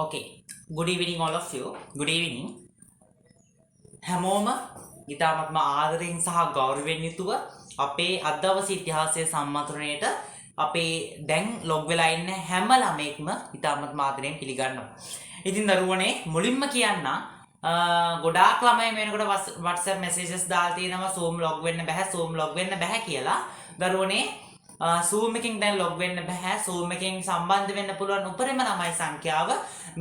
Okay. Good evening, all of you. Good evening. හැමෝම ඉතාමත්ම ආදරයෙන් සහ ගෞරවයෙන් යුතුව අපේ අද දවසේ ඉතිහාසයේ සම්මතනයේට අපේ දැන් ලොග් වෙලා ඉන්න හැම ළමෙක්ම ඉතාමත්ම ආදරයෙන් පිළිගන්නවා. ඉතින් දරුවනේ මුලින්ම කියන්න ගොඩාක් ළමයි මේනකොට WhatsApp messages දාලා තියෙනවා Zoom log වෙන්න බෑ කියලා. දරුවනේ Zoom එකෙන් දැන් log වෙන්න බෑ. Zoom එකෙන් සම්බන්ධ වෙන්න පුළුවන් උපරිම ළමයි සංඛ්‍යාව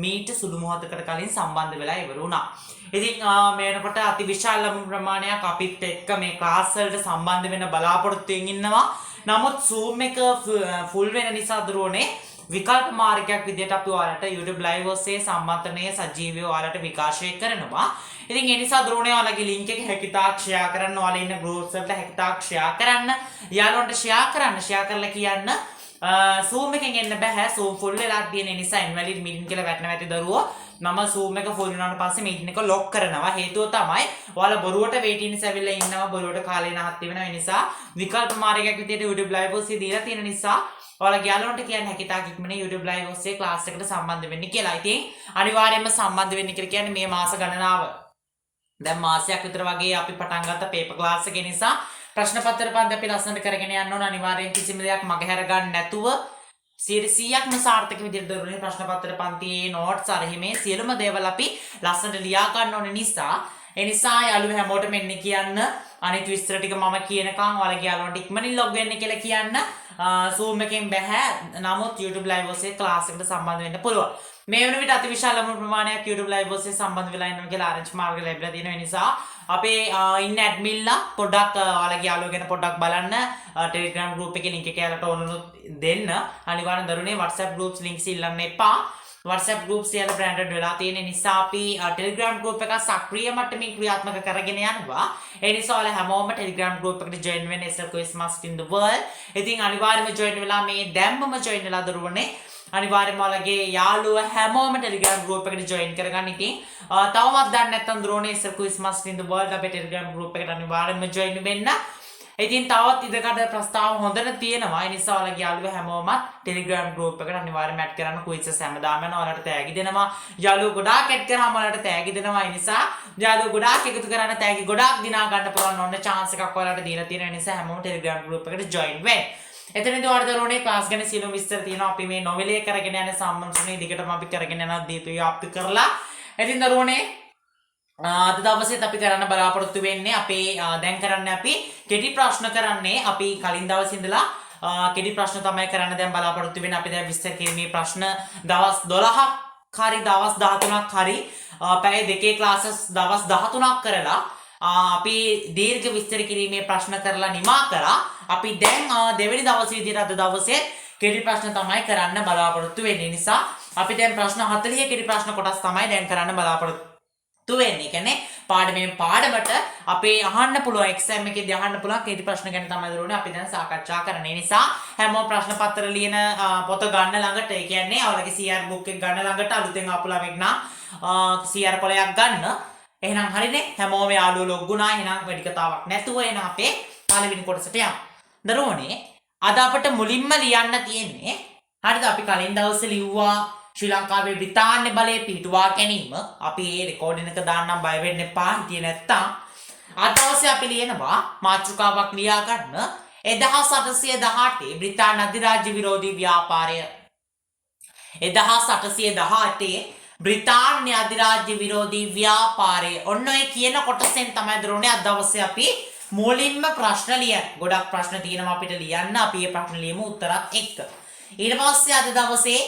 මීට සුළු මොහොතකට කලින් සම්බන්ධ වෙලා ඉවර වුණා. ඉතින් මේනකොට අති විශාල ප්‍රමාණයක් අපිත් එක්ක මේ ක්ලාස් වලට සම්බන්ධ වෙන්න බලාපොරොත්තු වෙමින් ඉන්නවා. නමුත් Zoom එක ෆුල් වෙන නිසා දරුවනේ විකල්ප මාර්ගයක් විදිහට අපි ඔයාලට YouTube live ඔස්සේ සම්මතනයේ සජීවීව ඔයාලට විකාශය කරනවා. ඉතින් ඒ නිසා දරුවනේ ඔයාලගේ link එක හැකිතාක් share කරන්න, ඔයාලා ඉන්න groups වලට හැකිතාක් share කරන්න, යාළුවන්ට share කරලා කියන්න Zoom එකෙන් එන්න බෑ. Zoom full වෙලා තියෙන නිසා invalid meeting කියලා වැටෙනවා ඇති දරුවෝ. මම Zoom එක full වුණාට පස්සේ meeting එක lock කරනවා. හේතුව තමයි ඔයාලා බොරුවට waiting list ඇවිල්ලා ඉන්නවා, බොරුවට කාලේ නහත් වෙනවා. ඒ නිසා විකල්ප මාර්ගයක් විදිහට YouTube live ඔස්සේ දීලා තියෙන නිසා ඔයාලා යාළුවන්ට කියන්න හැකිතාක් ඉක්මනින් YouTube live ඔස්සේ class එකට සම්බන්ධ වෙන්න කියලා. ඉතින් අනිවාර්යයෙන්ම සම්බන්ධ වෙන්න කියලා කියන්නේ මේ මාස ගණනාව. දැන් මාසයක් විතර වගේ අපි පටන් ගත්ත paper class එක නිසා ප්‍රශ්න පත්‍ර පන්ති අපි ලස්සනට කරගෙන යන්න ඕන. අනිවාර්යෙන් කිසිම දෙයක් මගහැර ගන්න නැතුව 100%ක්ම සාර්ථක විදිහට දරුවනේ ප්‍රශ්න පත්‍ර පන්තියේ notes අරහිමේ සියලුම දේවල් අපි ලස්සනට ලියා ගන්න ඕන නිසා ඒ නිසා යාළුවෝ හැමෝටම එන්න කියන්න. අනිත් විස්තර ටික මම කියනකම් ඔයාලගේ යාළුවන්ට ඉක්මනින් log වෙන්න කියලා කියන්න. Zoom එකෙන් බෑ. නමුත් YouTube live ඔස්සේ class එකට සම්බන්ධ වෙන්න පුළුවන්. මේ වෙන විට අතිවිශාල ප්‍රමාණයක් YouTube live ඔස්සේ සම්බන්ධ වෙලා ඉන්නවා කියලා ආරංචි මාර්ග ලැබිලා තියෙන නිසා අපේ ඉන්න ඇඩ්මින්ලා පොඩ්ඩක් ඔයාලගේ යාළුවෝ ගැන පොඩ්ඩක් බලන්න. Telegram group එකේ link එක යාලට ඕනොත් දෙන්න. අනිවාර්යෙන් දරුවනේ WhatsApp groups links ඉල්ලන්න එපා. WhatsApp groups සියල්ල branded වෙලා තියෙන නිසා අපි Telegram group එක සක්‍රිය මට්ටමින් ක්‍රියාත්මක කරගෙන යනවා. ඒ නිසා ඔයාලා හැමෝම Telegram group eකට join වෙන්න SL Quiz Master in the World. ඉතින් අනිවාර්යයෙන්ම join වෙලා මේ දැම්මම join වෙලා දරුවනේ අනිවාර්යයෙන්ම ඔයාලගේ යාළුවෝ හැමෝම Telegram group එකට join කරගන්න. ඉතින් තවමත් දන්නේ නැත්නම් දරුවනේ SL Quiz Master in the World අපේ Telegram group එකට අනිවාර්යයෙන්ම join වෙන්න. ඉතින් තවත් ඉදකට ප්‍රස්තාව හොඳට තියෙනවා. ඒ නිසා ඔයාලගේ යාළුවෝ හැමෝම Telegram group එකට අනිවාර්යයෙන්ම add කරන්න. quizzes හැමදාම යනවා. ඔයාලට tag දෙනවා. යාළුවෝ ගොඩාක් add කරාම ඔයාලට tag දෙනවා. ඒ නිසා යාළුවෝ ගොඩාක් එකතු කරන්න tag ගොඩාක් දිනා ගන්න පුළුවන් ඕන chance එකක් ඔයාලට දීලා තියෙන නිසා හැමෝම Telegram group එකට join වෙන්න. එතනදී ඔයාලට දරුවනේ class ගැන සියලුම විස්තර තියෙනවා. අපි මේ novel කරගෙන යන සම්මන්ත්‍රණයේ දිගටම අපි කරගෙන යනවා දීපේ ආප්ති කරලා. ඉතින් දරුවනේ අද දවසේත් අපි කරන්න බලාපොරොත්තු වෙන්නේ අපේ දැන් කරන්නේ අපි කෙටි ප්‍රශ්න කරන්නේ. අපි කලින් දවසේ ඉඳලා කෙටි ප්‍රශ්න තමයි කරන්න දැන් බලාපොරොත්තු වෙන්නේ. අපි දැන් විස්තර කිරීමේ ප්‍රශ්න දවස් 12ක් හරි දවස් 13ක් හරි පැය දෙකේ ක්ලාසස් දවස් 13ක් කරලා අපි දීර්ඝ විස්තර කිරීමේ ප්‍රශ්න කරලා නිමා කරා. අපි දැන් දෙවෙනි දවසේ විදිහට අද දවසේ කෙටි ප්‍රශ්න තමයි කරන්න බලාපොරොත්තු වෙන්නේ. නිසා අපි දැන් ප්‍රශ්න 40 කෙටි ප්‍රශ්න කොටස් තමයි දැන් කරන්න බලාපොරොත්තු වෙන්නේ. කියන්නේ පාඩමට අපේ අහන්න පුළුවන් එක්සෑම් එකේදී අහන්න පුළුවන් කෙටි ප්‍රශ්න ගැන තමයි දරුවනේ අපි දැන් සාකච්ඡා කරන්නේ. නිසා හැමෝම ප්‍රශ්න පත්‍ර ලියන පොත ගන්න ළඟට, ඒ කියන්නේ ඔයාලගේ CR book එක ගන්න ළඟට අලුතෙන් ආපු ළමෙක් නම් CR කොලයක් ගන්න. එහෙනම් හරිනේ හැමෝම යාළුවෝ ලොග් වුණා. එහෙනම් වැඩි කතාවක් නැතුව එන අපේ පළවෙනි කොටසට යමු. දරුවනේ අද අපිට මුලින්ම ලියන්න තියෙන්නේ හරිද අපි කලින් දවසේ ලිව්වා ශ්‍රී ලංකාවේ බ්‍රිතාන්‍ය බලය පිටුවා ගැනීම. අපි මේ රෙකෝඩින් එක දාන්නම් බය වෙන්න එපා. හිටියේ නැත්තම් අද දවසේ අපි ලියනවා මාතෘකාවක් ලියා ගන්න 1818 බ්‍රිතාන්‍ය අධිරාජ්‍ය විරෝධී ව්‍යාපාරය. 1818 බ්‍රිතාන්‍ය අධිරාජ්‍ය විරෝධී ව්‍යාපාරය. ඔන්න ඔය කියන කොටසෙන් තමයි දරුවනේ අද දවසේ අපි මුලින්ම ප්‍රශ්න ලියන්න. ගොඩක් ප්‍රශ්න තියෙනවා අපිට ලියන්න. අපි මේ ප්‍රශ්න ලියමු උත්තරත් එක්ක. ඊට පස්සේ අද දවසේ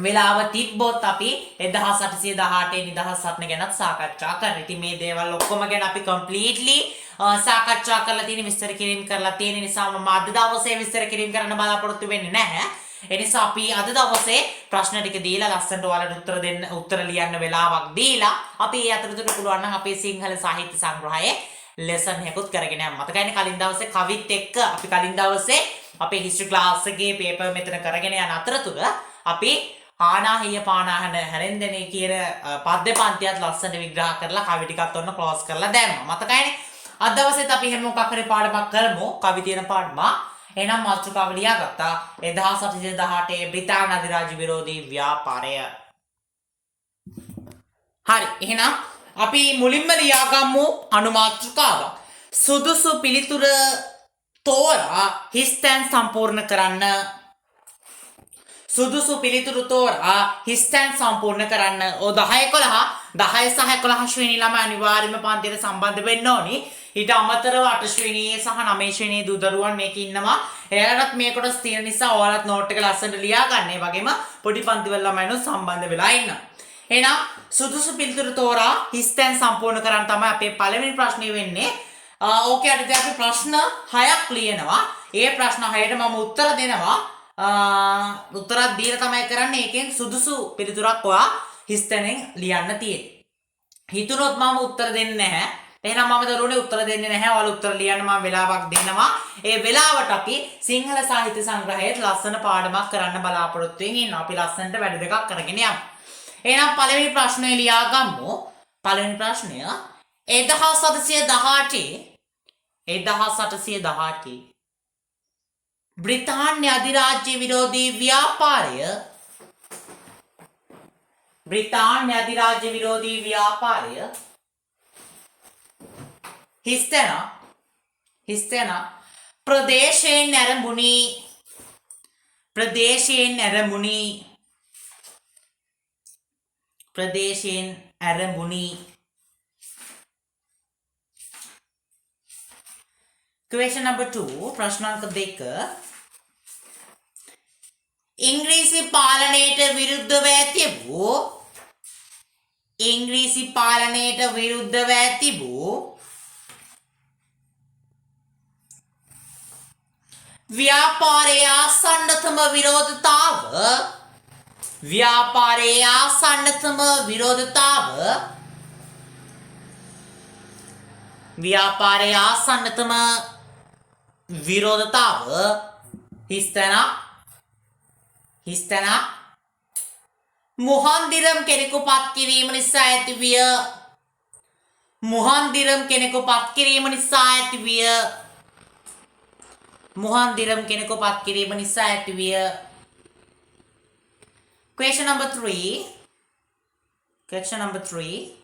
වෙලාව තිබ්බොත් අපි 1818 නිදහස් සටන ගැනත් සාකච්ඡා කරනවා. ඉතින් මේ දේවල් ඔක්කොම ගැන අපි completely සාකච්ඡා කරලා තියෙන විස්තර කිරීම කරලා තියෙන නිසා මම අද දවසේ විස්තර කිරීම කරන්න බලාපොරොත්තු වෙන්නේ නැහැ. ඒ නිසා අපි අද දවසේ ප්‍රශ්න ටික දීලා ලස්සනට ඔයාලට උත්තර ලියන්න වෙලාවක් දීලා අපි ඒ අතරතුර පුළුවන් නම් අපේ සිංහල සාහිත්‍ය සංග්‍රහයේ lesson එකකුත් කරගෙන යන්න. මතකයිනේ කලින් දවසේ කවිත් එක්ක අපි කලින් දවසේ අපේ history class එකේ paper මෙතන කරගෙන යන අතරතුර අපි ආනාහිය පානාහන හැරෙන්දනේ කියන පද්‍ය පන්තියත් ලස්සනට විග්‍රහ කරලා කවි ටිකත් ඔන්න ක්ලෝස් කරලා දැම්මා. මතකයිනේ? අද දවසේත් අපි හැම මොකක් හරි පාඩමක් කරමු. කවි තියෙන පාඩම. එහෙනම් මාතෘකාව ලියාගත්තා 1818 බ්‍රිතාන්‍ය අධිරාජ්‍ය විරෝධී ව්‍යාපාරය. හරි. එහෙනම් අපි මුලින්ම ලියාගමු අනුමාතෘකාව. සුදුසු පිළිතුර තෝරා හිස්තැන් සම්පූර්ණ කරන්න. සුදුසු පිළිතුරු තෝරා හිස්තැන් සම්පූර්ණ කරන්න. ඔය 10 11 10 සහ 11 ශ්‍රේණි ළමයි අනිවාර්යයෙන්ම පන්තියට සම්බන්ධ වෙන්න ඕනි. ඊට අමතරව 8 ශ්‍රේණියේ සහ 9 ශ්‍රේණියේ දූ දරුවන් මේකේ ඉන්නවා. එයාලටත් මේ කොටස් තියෙන නිසා ඔයාලත් නෝට් එක ලස්සනට ලියා ගන්න. ඒ වගේම පොඩි පන්තිවල ළමයිනුත් සම්බන්ධ වෙලා ඉන්න. එහෙනම් සුදුසු පිළිතුරු තෝරා හිස්තැන් සම්පූර්ණ කරන්න තමයි අපේ පළවෙනි ප්‍රශ්නේ වෙන්නේ. ඕකේ අද අපි ප්‍රශ්න 6ක් ලියනවා. ඒ ප්‍රශ්න 6ට මම උත්තර දෙනවා. උත්තරත් දීලා තමයි කරන්නේ. ඒකෙන් සුදුසු පිළිතුරක් ඔයා හිස්තැනෙන් ලියන්න තියෙන්නේ. හිතුනොත් මම උත්තර දෙන්නේ නැහැ. එහෙනම් මම දරුවනේ උත්තර දෙන්නේ නැහැ. ඔයාලා උත්තර ලියන්න මම වෙලාවක් දෙනවා. ඒ වෙලාවට අපි සිංහල සාහිත්‍ය සංග්‍රහයේ ලස්සන පාඩමක් කරන්න බලාපොරොත්තු වෙමින් ඉන්නවා. අපි ලස්සනට වැඩ දෙකක් කරගෙන යමු. එහෙනම් පළවෙනි ප්‍රශ්නේ ලියා ගමු. පළවෙනි ප්‍රශ්නය 1818 බ්‍රිතාන්‍ය අධිරාජ්‍ය විරෝධී ව්‍යාපාරය හිස්තැන ප්‍රදේශයෙන් ඇරඹුණි. Question number 2 ප්‍රශ්නාංක 2 ඉංග්‍රීසි පාලනයට විරුද්ධව ඇතිවූ ව්‍යාපාරයේ ආසන්නතම විරෝධතාව හිස්තැන මුහන්දිරම් කෙනෙකු පත් කිරීම නිසා ඇතිවිය. Question number 3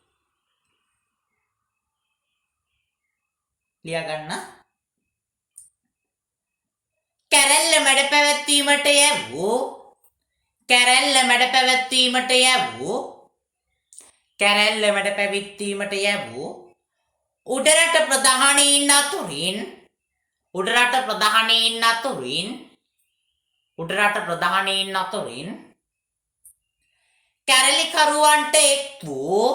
ලියා ගන්න. කැරැල්ල මැඩ පැවැත්වීමට යැවූ උඩරට ප්‍රධානීන් අතුරින් කැරලිකරුවන්ට එක් වූ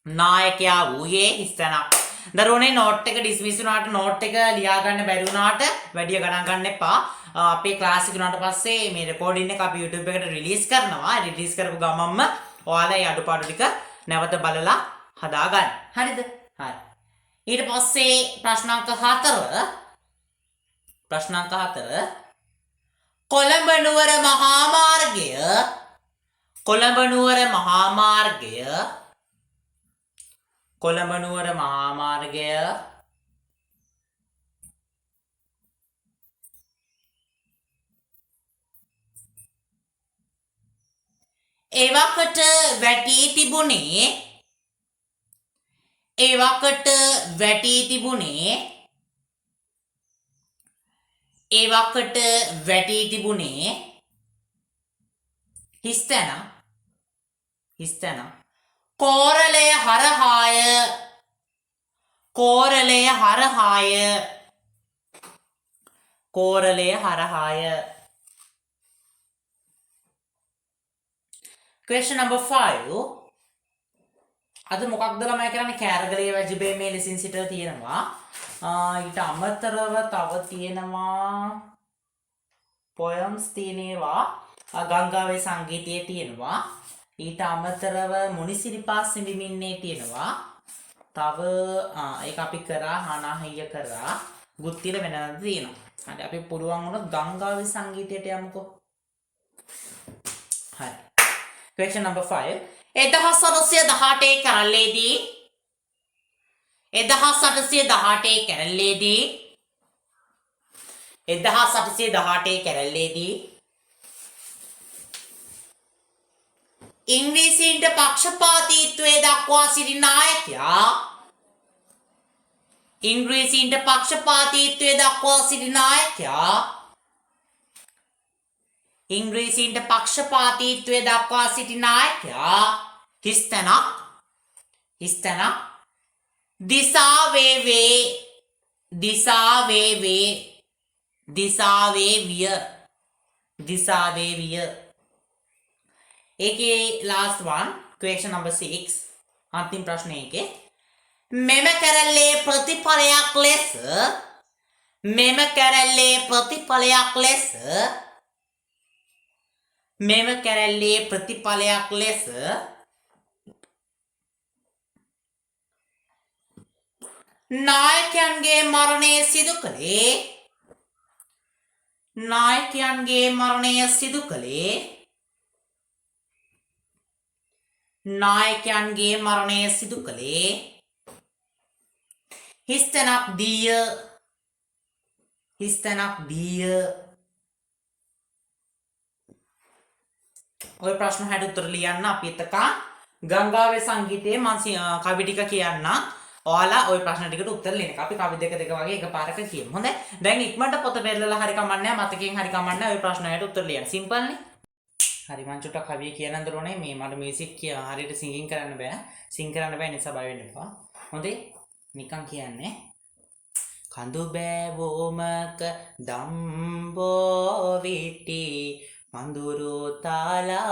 නායකයා වූයේ හිස්තැනක්. දරුවනේ නෝට් එක ඩිස්මිස් වුණාට නෝට් එක ලියා ගන්න බැරි වුණාට වැඩි ගණන් ගන්න එපා. අපේ ක්ලාස් එක උනාට පස්සේ මේ රෙකෝඩින් එක අපි YouTube එකට රිලීස් කරනවා. රිලීස් කරපු ගමන්ම ඔයාලා මේ අඩුපාඩු ටික නැවත බලලා හදා ගන්න. හරිද? හරි. ඊට පස්සේ ප්‍රශ්නාංක 4 කොළඹ නුවර මහා මාර්ගය එවකට වැටී තිබුණේ හිස්තැන කෝරළය හරහාය. Question number 5 අද මොකක්ද ළමයි කරන්නේ? කෑරගලේ වැජිබේ මේ ලෙසින් සිට තියෙනවා. ඊට අමතරව තව තියෙනවා poems තියෙනවා. ගංගාවේ සංගීතය තියෙනවා. ඊට අමතරව මුනිසිරිපා සිඹිමින්නේ තියෙනවා. තව ඒක අපි කරා හනාහිය කරා. ගුත්තිල වෙනද තියෙනවා. හරි අපි පුළුවන් වුණොත් ගංගාවේ සංගීතයට යමුකෝ. හරි. question number 5. 1818 කරල්ලේදී 1818 කැරැල්ලේදී ඉංග්‍රීසීන්ට පක්ෂපාතීත්වය දක්වා සිටි නායකයා හිස්තැනක් දිසාවේ විය. ඒකේ last one question number 6 අන්තිම ප්‍රශ්නේ එකේ මෙම කැරැල්ලේ ප්‍රතිඵලයක් ලෙස නායකයන්ගේ මරණය සිදු කළේ හිස්තැනක් දීය. ඔය ප්‍රශ්න 60 උත්තර ලියන්න. අපි එතකන් ගංගාවේ සංගීතයේ මම කවි ටික කියන්න. ඔයාලා ওই ප්‍රශ්න ටිකට උත්තර ලියන්න. අපි කවි දෙක වගේ එකපාරක කියමු. හොඳයි. දැන් ඉක්මනට පොත පෙරලලා හරි කමන්නේ මතකයෙන් හරි කමන්නේ ওই ප්‍රශ්න වලට උත්තර ලියන්න. සිම්පල් නේ. හරි මං චුට්ටක් කවිය කියන්න දරෝනේ. මේ මට මියුසික් හරියට සිංගින් කරන්න බෑ. සිං කරන්න බෑ නිසා බය වෙන්න එපා. හොඳේ. නිකන් කියන්නේ. කඳු බෑවෝමක දම්බෝ විටි මඳුරු තාලා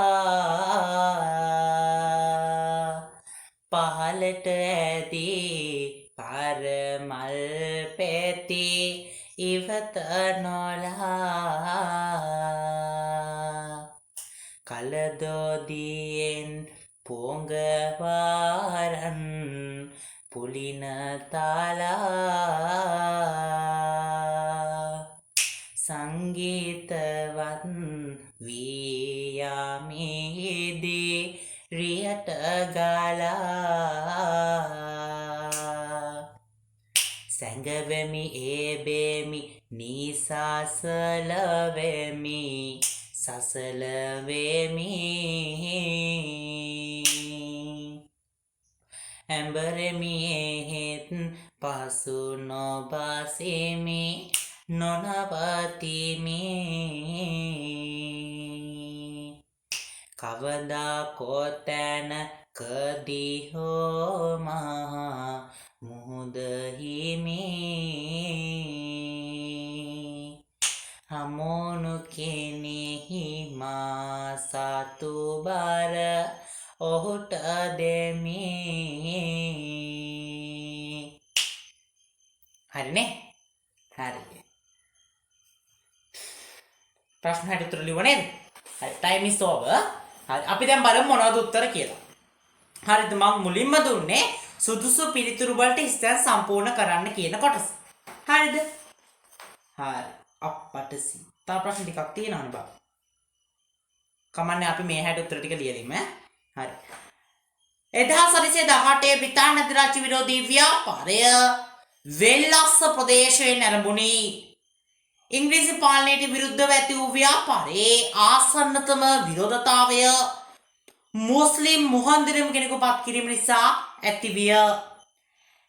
පහලට ඇදී පරමල් පැති ඉවත නොලා කලදෝදියෙන් පොඟවාරන් පුලින තාලා සංගීතවත් වියාමේදී රියට ගලා සැඟවෙමි ඒබෙමි නිසසලවෙමි සසලවෙමි ඇඹරෙමි එහෙත් පසු නොබසිමි නොනවතිමි කවදා කොතැනකදී හෝ මහා මුහුද හිමි හමුණු කෙනෙහි මා සතු බර ඔහුට දෙමි. හරිනේ? හරි. ප්‍රශ්න 60 උත්තර ලියුවා නේද? හරි. time is over. හරි. අපි දැන් බලමු මොනවද උත්තර කියලා. හරිද? මම මුලින්ම දුන්නේ සුදුසු පිළිතුරු වලට ස්ථාන සම්පූර්ණ කරන්න කියන කොටස. හරිද? හරි. අපටසි. තව ප්‍රශ්න ටිකක් තියෙනවනේ බා. කමන්නේ අපි මේ 60 උත්තර ටික ලියලිම. හරි. 1818 බ්‍රිතාන්‍ය අධිරාජ්‍ය විරෝධී ව්‍යාපාරය වෙල්ලස්ස ප්‍රදේශයෙන් ආරම්භුණි. ඉංග්‍රීසි පාලනයට විරුද්ධව ඇති වූ ව්‍යාපාරයේ ආසන්නතම විරෝධතාවය මුස්ලිම් මුහන්දිරම් කෙනෙකු පත් කිරීම නිසා ඇතිවිය.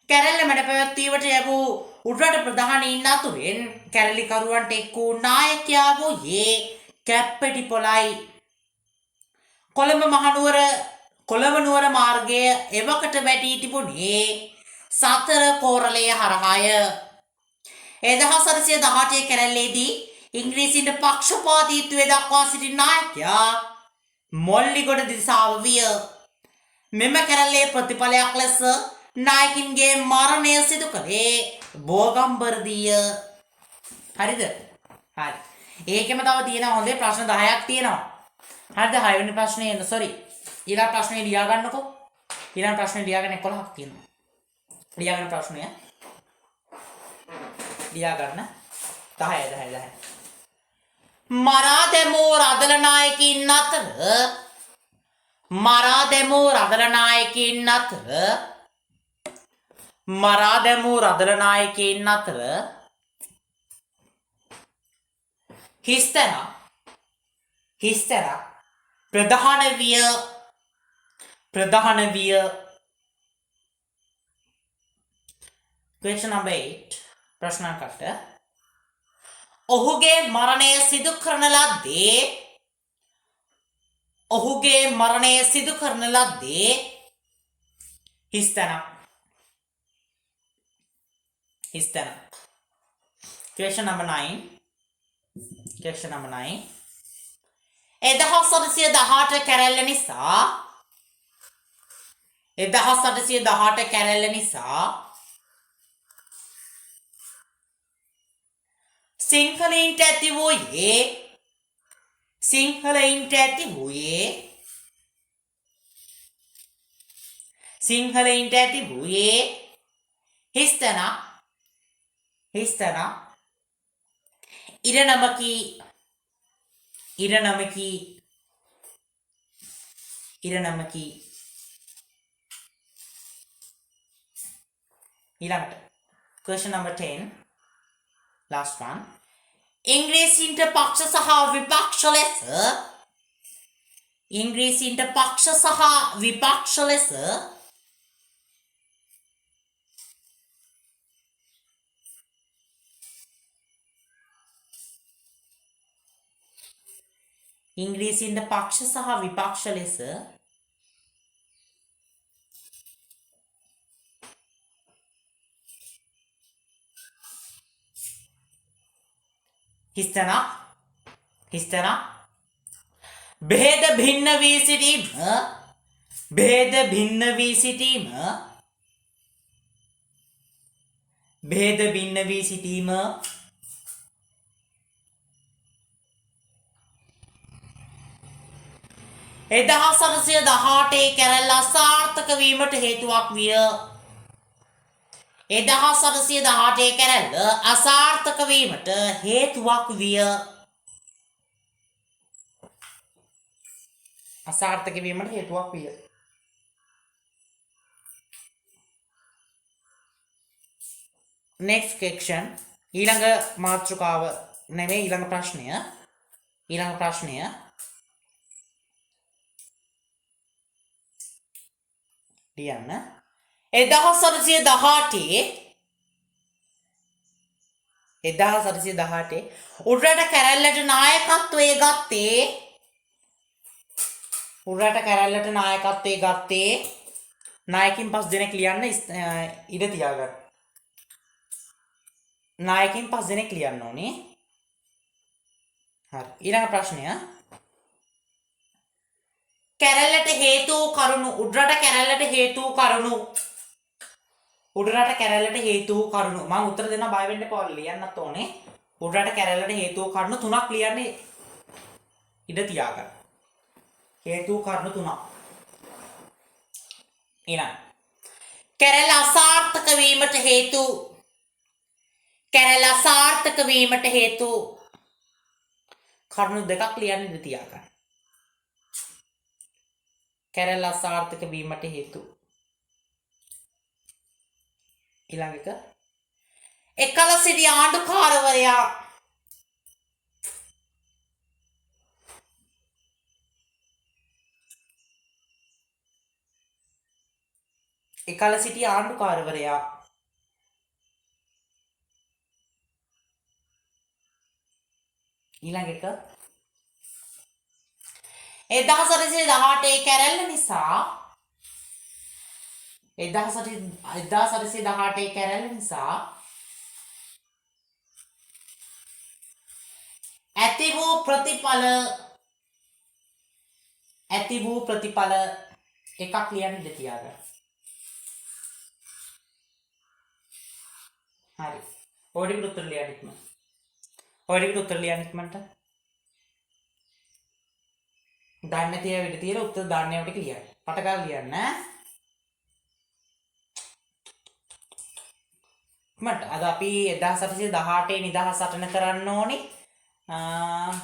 කැරැල්ල මැඩ පැවැත්වීමට ලැබූ උඩරට ප්‍රධානීන් අතුරින් කැරලිකරුවන්ට එක් වූ නායකයා වූයේ කැප්පෙටිපොලයි. කොළඹ නුවර මාර්ගය එවකට වැටී තිබුණේ සතර කෝරළය හරහාය. 1818 කැරැල්ලේදී ඉංග්‍රීසීන්ට පක්ෂපාතීත්වය දක්වා සිටි නායකයා මොල්ලිගොඩ දිසාව විය. මෙම කැරැල්ලේ ප්‍රතිඵලයක් ලෙස නායකින්ගේ මරණය සිදු කළේ බෝගම්බරදීය. හරිද? හරි. ඒකෙම තව තියෙනවා හොඳේ ප්‍රශ්න 10ක් තියෙනවා. හරිද? 6 වෙනි ප්‍රශ්නේ ඊළඟ ප්‍රශ්නේ ලියා ගන්නකෝ. ඊළඟ ප්‍රශ්නේ ලියාගෙන 11ක් තියෙනවා. ලියාගෙන ප්‍රශ්නය ලියා ගන්න. 10. මරා දැමූ රදල නායකයින් අතර මරා දැමූ රදල නායකයින් අතර හිස්තැන ප්‍රධාන විය. Question number 8 ප්‍රශ්නකට ඔහුගේ මරණය සිදු කරන ලද්දේ හිස්තැන. Question number 9 1818 කැරැල්ල නිසා සිංහලයින්ට ඇති වූයේ හිස්තැන ඉරණමකි ඊළඟට question number 10 last one ඉංග්‍රීසීන්ට පක්ෂ සහ විපක්ෂ ලෙස හිස්තැන භේද භින්න වී සිටීම එදහස් 1818 කැරැල්ල අසාර්ථක වීමට හේතුවක් විය. Next question ඊළඟ මාතෘකාව නෙමෙයි ඊළඟ ප්‍රශ්නය ලියන්න 1818 උඩරට කැරැල්ලට නායකත්වයේ ගත්තේ නායකින් 5 දෙනෙක් ලියන්න ඉඩ තියාගන්න. නායකින් 5 දෙනෙක් ලියන්න ඕනේ. හරි. ඊළඟ ප්‍රශ්නය කැරැල්ලට හේතු කරුණු උඩරට කැරැල්ලට හේතු කරුණු මම උත්තර දෙන්න බය වෙන්න එපා ලියන්නත් ඕනේ. උඩරට කැරැල්ලට හේතු කරුණු 3ක් ලියන්නේ ඉඩ තියාගන්න. හේතු කරුණු 3ක්. ඊළඟ කැරැල්ල අසාර්ථක වීමට හේතු කරුණු 2ක් ලියන්න ඉඩ තියාගන්න. කැරැල්ල අසාර්ථක වීමට හේතු. ඊළඟ එක එකල සිටි ආණ්ඩුකාරවරයා ඊළඟ එක 1818 කැරැල්ල නිසා ඇති වූ ප්‍රතිඵල එකක් ලියන්න ඉඩ තියාගන්න. හරි. ඔයඩිකට උත්තර ලියන්න ඉක්මනට. දන්නේ නැති අය විතර තියලා උත්තර දාන්න යවට ලියන්න. පට ගාලා ලියන්න. මට අද අපි 1818 නිදහස් සටන කරන්න ඕනේ.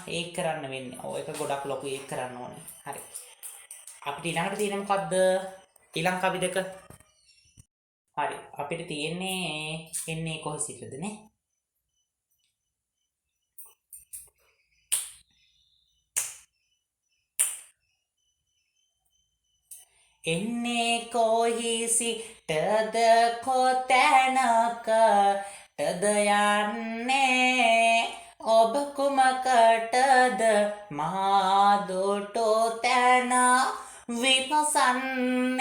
ඒක කරන්න වෙන්නේ. ඔය එක ගොඩක් ලොකු ඒක කරන්න ඕනේ. හරි. අපිට ඊළඟට තියෙන්නේ මොකද්ද? ඊළඟ කවි දෙක. හරි. අපිට තියෙන්නේ එන්නේ කොහොම සිටද නේ? එන්නේ කොහි සිටද කොතැනකටද යන්නේ ඔබ කුමකටද මා දුටු තැන විපසන්නේ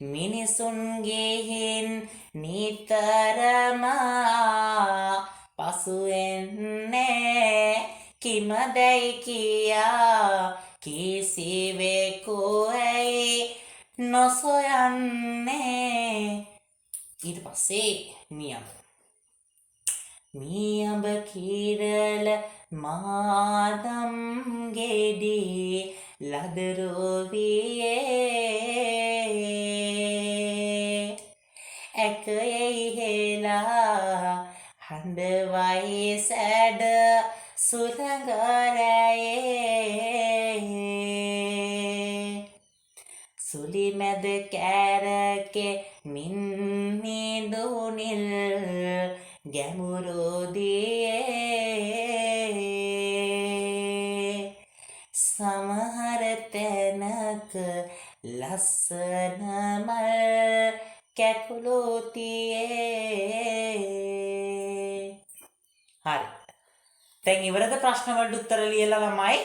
මිනිසුන් ගෙහින් නිතරම පසු එන්නේ කිමදැයි කියා කිසිවෙකු ඇයි නොසොයන්නේ. ඊට පස්සේ මියඹ කිරල මාදම් ගෙඩි ලදරුවියේ ඇකයෙහි හෙලා හඬවයි සැඩ සුරඟරයේ සුලි මැද කෑරකේ මින්නිදුනිල් ගැමුරුදියේ සමහර තැනක ලස්සන මල් කැකුලුතියේ. හරි. දැන් ඉවරද ප්‍රශ්න වලට උත්තර ලියලා ළමයි?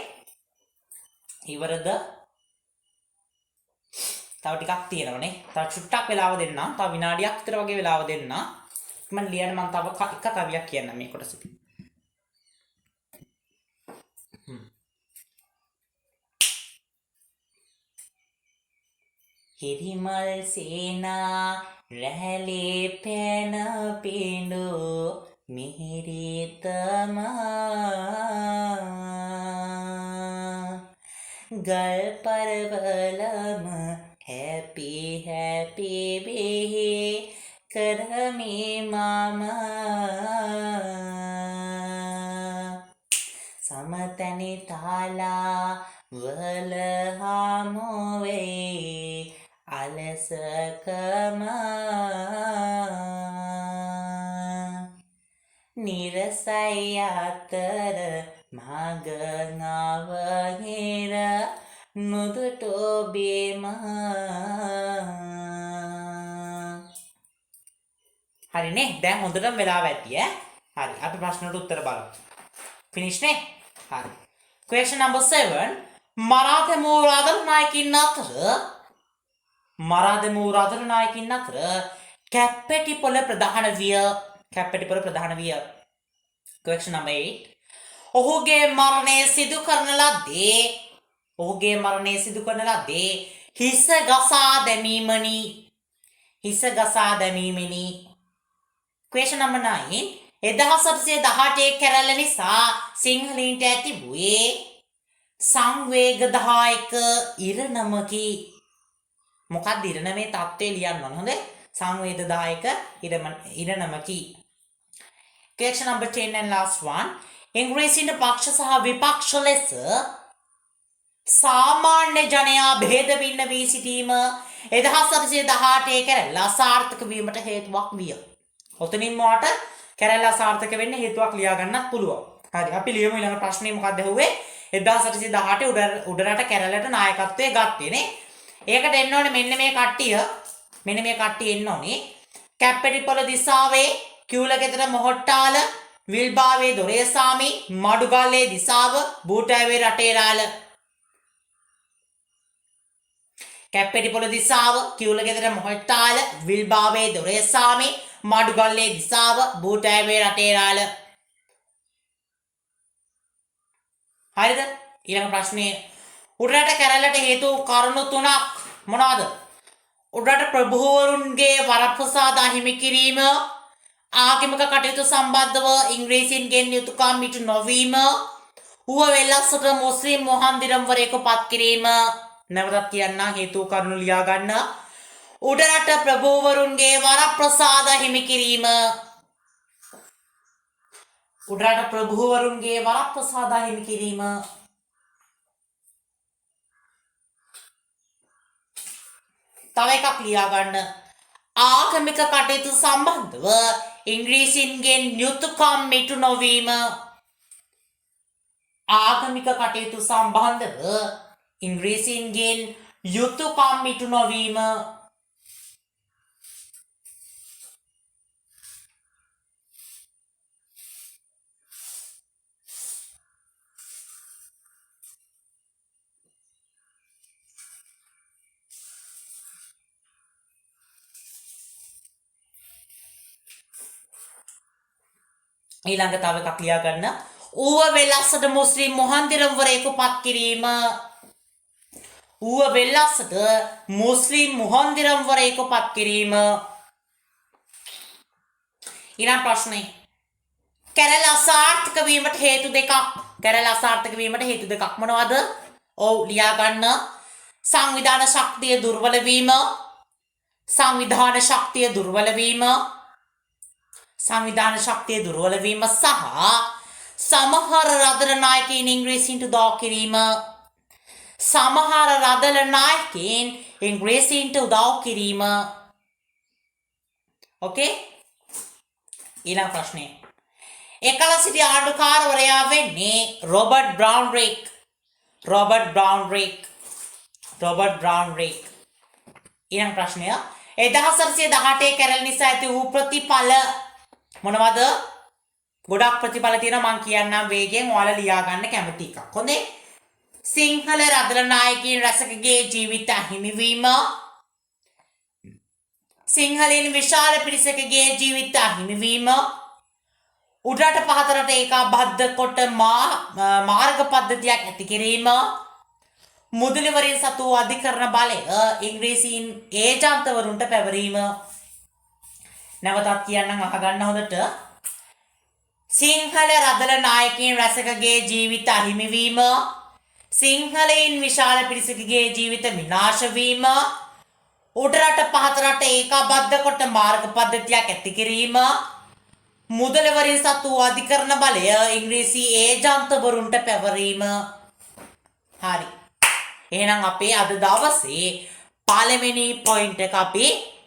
ඉවරද? තව ටිකක් තියෙනවනේ. තව චුට්ටක් වෙලාව දෙන්න. තව විනාඩියක් විතර වගේ වෙලාව දෙන්න. මම ලියන්න මම තව එක කවියක් කියන්න මේ කොටසෙදී. හිරිමල් සේනා රැළේ පැන පිඬු මිහිරිතම ගල් පරවලම හැපි හැපි බෙහි කරමි මම සමතනි තාලා වල හමුවේ අලසකම නිරසයි අතර මග නවහිර නුදුටෝ බේම. හරිනේ. දැන් හොඳටම වෙලාව ඇති ඈ. හරි. අපි ප්‍රශ්නට උත්තර බලමු. ෆිනිෂ් නේ? හරි. question number 7. මරාදමූ රාදර නායකින් අතර කැප්පෙටිපොළ ප්‍රධාන විය. question number 8. ඔහුගේ මරණය සිදු කරන ලද්දේ හිස ගසා දැමීමෙනි. question number 9. 1818 කැරැල්ල නිසා සිංහලීන්ට ඇති වූයේ සංවේගදායක ඉරණමකි. මොකක්ද ඉරණමේ තත්ත්වය ලියන්න ඕන. හොඳේ. සංවේගදායක ඉරණමකි. question number 10 and last one. ඉංග්‍රීසින් පක්ෂ සහ විපක්ෂ ලෙස සාමාන්‍ය ජනයා භේද භින්න වී සිටීම 1818 කැරැල්ල අසාර්ථක වීමට හේතුවක් විය. ඔතනින් මොකට කැරැල්ල අසාර්ථක වෙන්න හේතුවක් ලියා ගන්නත් පුළුවන්. හරි. අපි ලියමු ඊළඟ ප්‍රශ්නේ මොකක්ද ඇහුවේ? 1818 උඩරට කැරැල්ලට නායකත්වයේ ගත්තේ නේ. ඒකට එන්න ඕනේ මෙන්න මේ කට්ටිය එන්න ඕනේ. කැප්පෙටිපොළ දිසාවේ කිව්ලගෙදර මොහොට්ටාල විල්බාවේ දොරේසාමි මඩුගල්ලේ දිසාව බූටෑවේ රටේරාල. කැප්පෙටිපොළ දිසාව කිව්ලගෙදර මොහොට්ටාල විල්බාවේ දොරේසාමි මඩුගල්ලේ දිසාව බූටෑවේ රටේරාල. හරිද? ඊළඟ ප්‍රශ්නේ උඩරට කැරැල්ලට හේතු කරුණු 3ක් මොනවාද? උඩරට ප්‍රභූවරුන්ගේ වරප්‍රසාද අහිමි කිරීම, ආගමික කටයුතු සම්බන්ධව ඉංග්‍රීසින්ගෙන් යුතුකම් ඉටු නොවීම, ඌව වෙල්ලස්සට මුස්ලිම් මොහන්දිරම්වරයෙකු පත් කිරීම. නැවතත් කියන්න හේතු කරුණු ලියා ගන්න. උඩරට ප්‍රභූවරුන්ගේ වරප්‍රසාද හිමි කිරීම. උඩරට ප්‍රභූවරුන්ගේ වරප්‍රසාද හිමි කිරීම. තව එකක් ලියා ගන්න. ආගමික කටයුතු සම්බන්ධව ඉංග්‍රීසින්ගෙන් යුතුයකම් ඉටු නොවීම. ආගමික කටයුතු සම්බන්ධව ඉංග්‍රීසින්ගෙන් යුතුයකම් ඉටු නොවීම. ඊළඟ තව එකක් ලියා ගන්න. ඌව වෙල්ලස්සට මුස්ලිම් මොහන්දිරම්වරයෙකු පත් කිරීම. ඌව වෙල්ලස්සට මුස්ලිම් මොහන්දිරම්වරයෙකු පත් කිරීම. ඊළඟ ප්‍රශ්නේ. කැරළ අසාර්ථක වීමට හේතු දෙකක්. කැරළ අසාර්ථක වීමට හේතු දෙකක් මොනවද? ඔව් ලියා ගන්න. සංවිධාන ශක්තිය දුර්වල වීම. සංවිධාන ශක්තිය දුර්වල වීම. සංවිධාන ශක්තිය දුර්වල වීම සහ සමහර රදල නායකයින් ඉංග්‍රීසින්ට උදව් කිරීම. සමහර රදල නායකයින් ඉංග්‍රීසින්ට උදව් කිරීම. ඕකේ? ඊළඟ ප්‍රශ්නය. එකල සිටි ආණ්ඩුකාරවරයා වෙන්නේ රොබර්ට් බ්‍රවුන්රික්. රොබර්ට් බ්‍රවුන්රික්. රොබර්ට් බ්‍රවුන්රික්. ඊළඟ ප්‍රශ්නය. 1818 කැරළි නිසා ඇති වූ ප්‍රතිඵල මොනවද? ගොඩක් ප්‍රතිඵල තියෙනවා මම කියන්නම් වේගයෙන් ඔයාලා ලියා ගන්න කැමති එකක්. හොඳේ. සිංහල රදල නායකයින් රැසකගේ ජීවිත අහිමිවීම. සිංහලයන් විශාල පිරිසකගේ ජීවිත අහිමිවීම. උඩරට පහතරට ඒකාබද්ධ කොට මාර්ග පද්ධතියක් ඇති කිරීම. මුදලිවරින් සතු අධිකරණ බලය ඉංග්‍රීසීන් ඒජන්තවරුන්ට පැවරීම. නැවතත් කියන්නම් අහගන්න හොඳට. සිංහල රදල නායකයින් රැසකගේ ජීවිත අහිමිවීම. සිංහලයින් විශාල පිරිසකගේ ජීවිත විනාශ වීම. උඩරට පහතරට ඒකාබද්ධ කොට මාර්ග පද්ධතියක් ඇති කිරීම. මුදලිවරින් සතු අධිකරණ බලය ඉංග්‍රීසි ඒජන්තවරුන්ට පැවරීම. හරි. එහෙනම් අපේ අද දවසේ පළවෙනි පොයින්ට් එක අපි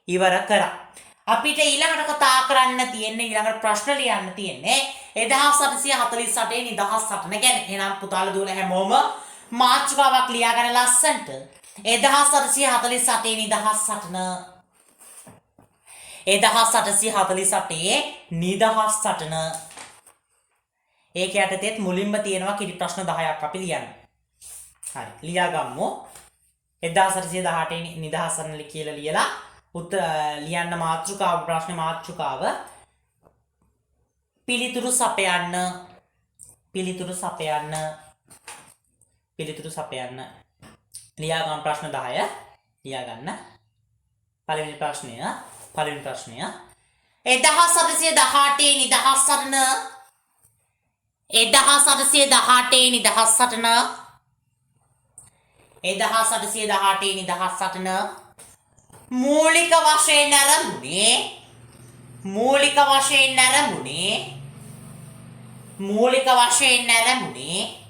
ඉවර කරා. අපිට ඊළඟට කතා කරන්න තියෙන්නේ ඊළඟට ප්‍රශ්න ලියන්න තියෙන්නේ 1848 නිදහස් සටන ගැන. එහෙනම් පුතාලා දුවලා හැමෝම මාතෘකාවක් ලියා ගන්න ලස්සන්ට. 1848 නිදහස් සටන. 1848 නිදහස් සටන. ඒක යටතේත් මුලින්ම තියෙනවා කිරි ප්‍රශ්න 10ක් අපි ලියන්න. හරි ලියා ගමු. 1818 නිදහස් සටන කියලා ලියලා ලියන්න මාතෘකාව ප්‍රශ්න මාතෘකාව පිළිතුරු සපයන්න. පිළිතුරු සපයන්න. පිළිතුරු සපයන්න. ලියා ගන්න ප්‍රශ්න 10 ලියා ගන්න. පළවෙනි ප්‍රශ්නය 1818 නිදහස් සටන. 1818 නිදහස් සටන. 1818 නිදහස් සටන මූලික වශයෙන් ආරම්භුනේ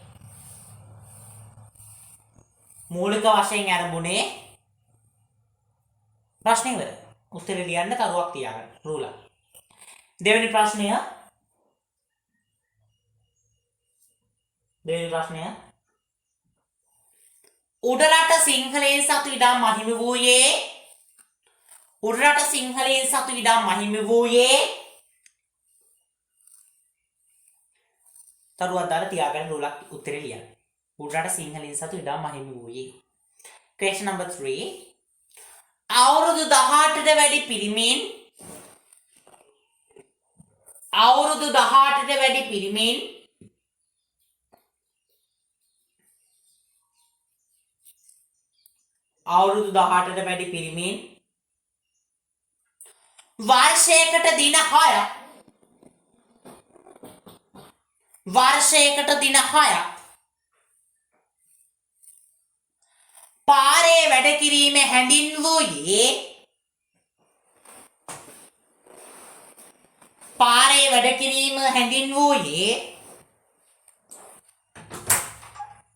මූලික වශයෙන් ආරම්භුනේ ප්‍රශ්නේ ඉවර. උත්තර ලියන්න කරුවක් තියාගන්න රූලර්. දෙවෙනි ප්‍රශ්නය උඩරට සිංහලයන් සතු ඉඩම් මහිමි වූයේ. උඩරට සිංහලයන් සතු ඉඩම් මහිමි වූයේ. තරුවක් දාලා තියාගන්න රූලක් උත්තරේ ලියන්න. උඩරට සිංහලයන් සතු ඉඩම් මහිමි වූයේ. question number 3. අවුරුදු 18ට වැඩි පිරිමින් අවුරුදු 18ට වැඩි පිරිමින් අවුරුදු 18ට වැඩි පිරිමින් වර්ෂයකට දින 6ක් පාරේ වැඩ කිරීම හැඳින්වූයේ පාරේ වැඩ කිරීම හැඳින්වූයේ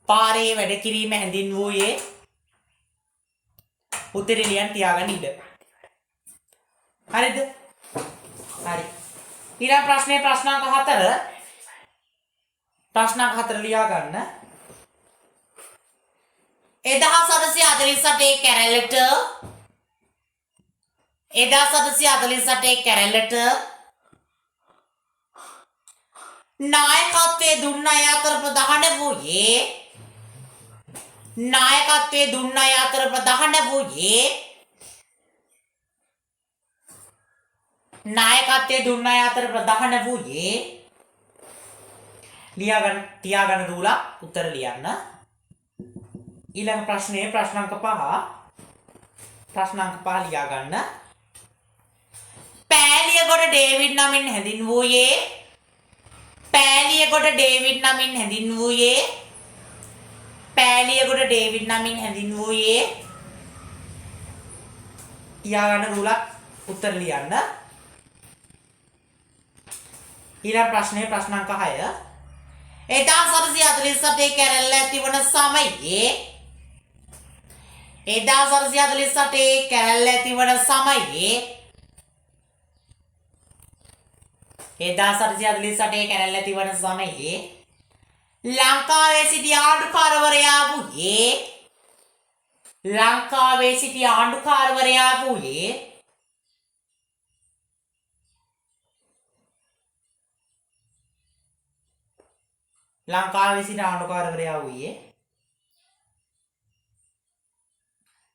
පාරේ වැඩ කිරීම හැඳින්වූයේ උත්තරේ ලියන්න තියාගන්න ඉඩ. හරිද? හරි. ඊළඟ ප්‍රශ්නේ ප්‍රශ්නාංක 4. ප්‍රශ්නාංක 4 ලියා ගන්න. 1748 කැරැල්ලට 1748 කැරැල්ලට නායකත්වයේ දුන්න අය අතර ප්‍රධාන වූයේ නායකත්වයේ දුන්න අය අතර ප්‍රධාන වූයේ නායකත්වයේ දුන්න අය අතර ප්‍රධාන වූයේ ලියාගන්න තියාගන්න දූලා උත්තර ලියන්න. ඊළඟ ප්‍රශ්නේ ප්‍රශ්නාංක 5 ලියා ගන්න. පෑලියගොඩ ඩේවිඩ් නමින් හැඳින්වූයේ පෑලියගොඩ ඩේවිඩ් නමින් හැඳින්වූයේ පෑලියගොඩ ඩේවිඩ් නමින් හැඳින්වූයේ තියාගන්න දූලා උත්තර ලියන්න. ඊළඟ ප්‍රශ්නේ ප්‍රශ්නාංක 6 1748 කැරැල්ල ඇතිවන සමයේ 1748 කැරැල්ල ඇතිවන සමයේ 1748 කැරැල්ල ඇතිවන සමයේ ලංකාවේ සිටි ආණ්ඩුකාරවරයා වූයේ ලංකාවේ සිටි ආණ්ඩුකාරවරයා වූයේ ලංකාවේ සිට ආණ්ඩුකාරවරයා වූයේ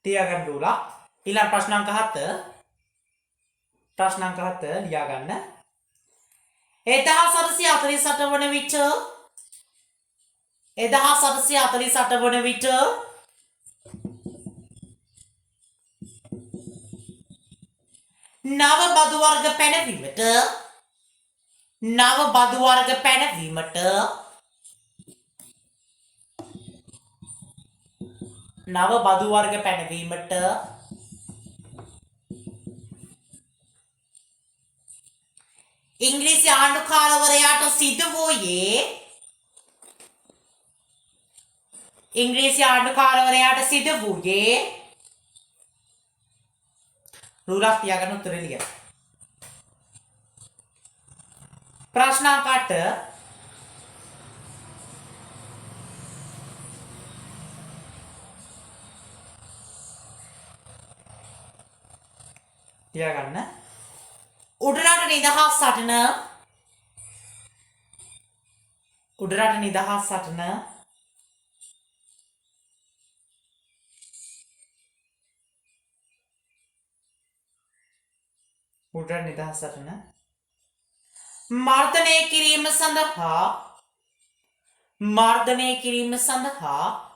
තියාගන්න දූලා. ඊළඟ ප්‍රශ්නාංක 7 ලියා ගන්න. 1748 වන විට 1748 වන විට නව බදු වර්ග පැනවීමට නව බදු වර්ග පැනවීමට නව බදු වර්ග පැනවීමට ඉංග්‍රීසි ආණ්ඩුකාරවරයාට සිදු වූයේ ඉංග්‍රීසි ආණ්ඩුකාරවරයාට සිදු වූයේ රුලක් තියාගන්න උත්තරේ ලියන්න. ප්‍රශ්නාංක 8 තියාගන්න. උඩරට නිදහස් සටන උඩරට නිදහස් සටන උඩරට නිදහස් සටන මර්ධනය කිරීම සඳහා මර්ධනය කිරීම සඳහා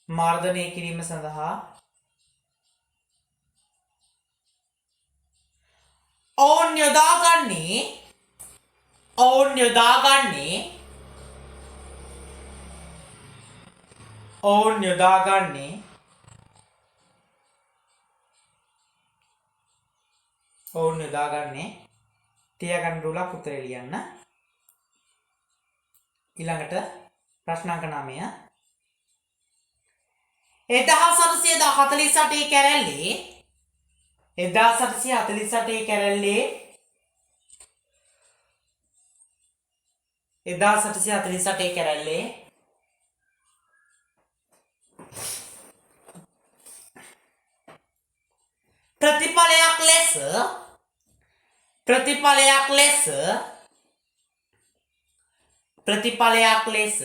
මර්ධනය කිරීම සඳහා ඔවුන් යොදාගන්නේ ඔවුන් යොදාගන්නේ තියාගන්න රුලක් උත්තරේ ලියන්න. ඊළඟට ප්‍රශ්නාංක 9 1748 කැරැල්ලේ 1748 කැරැල්ලේ 1748 කැරැල්ලේ ප්‍රතිඵලයක් ලෙස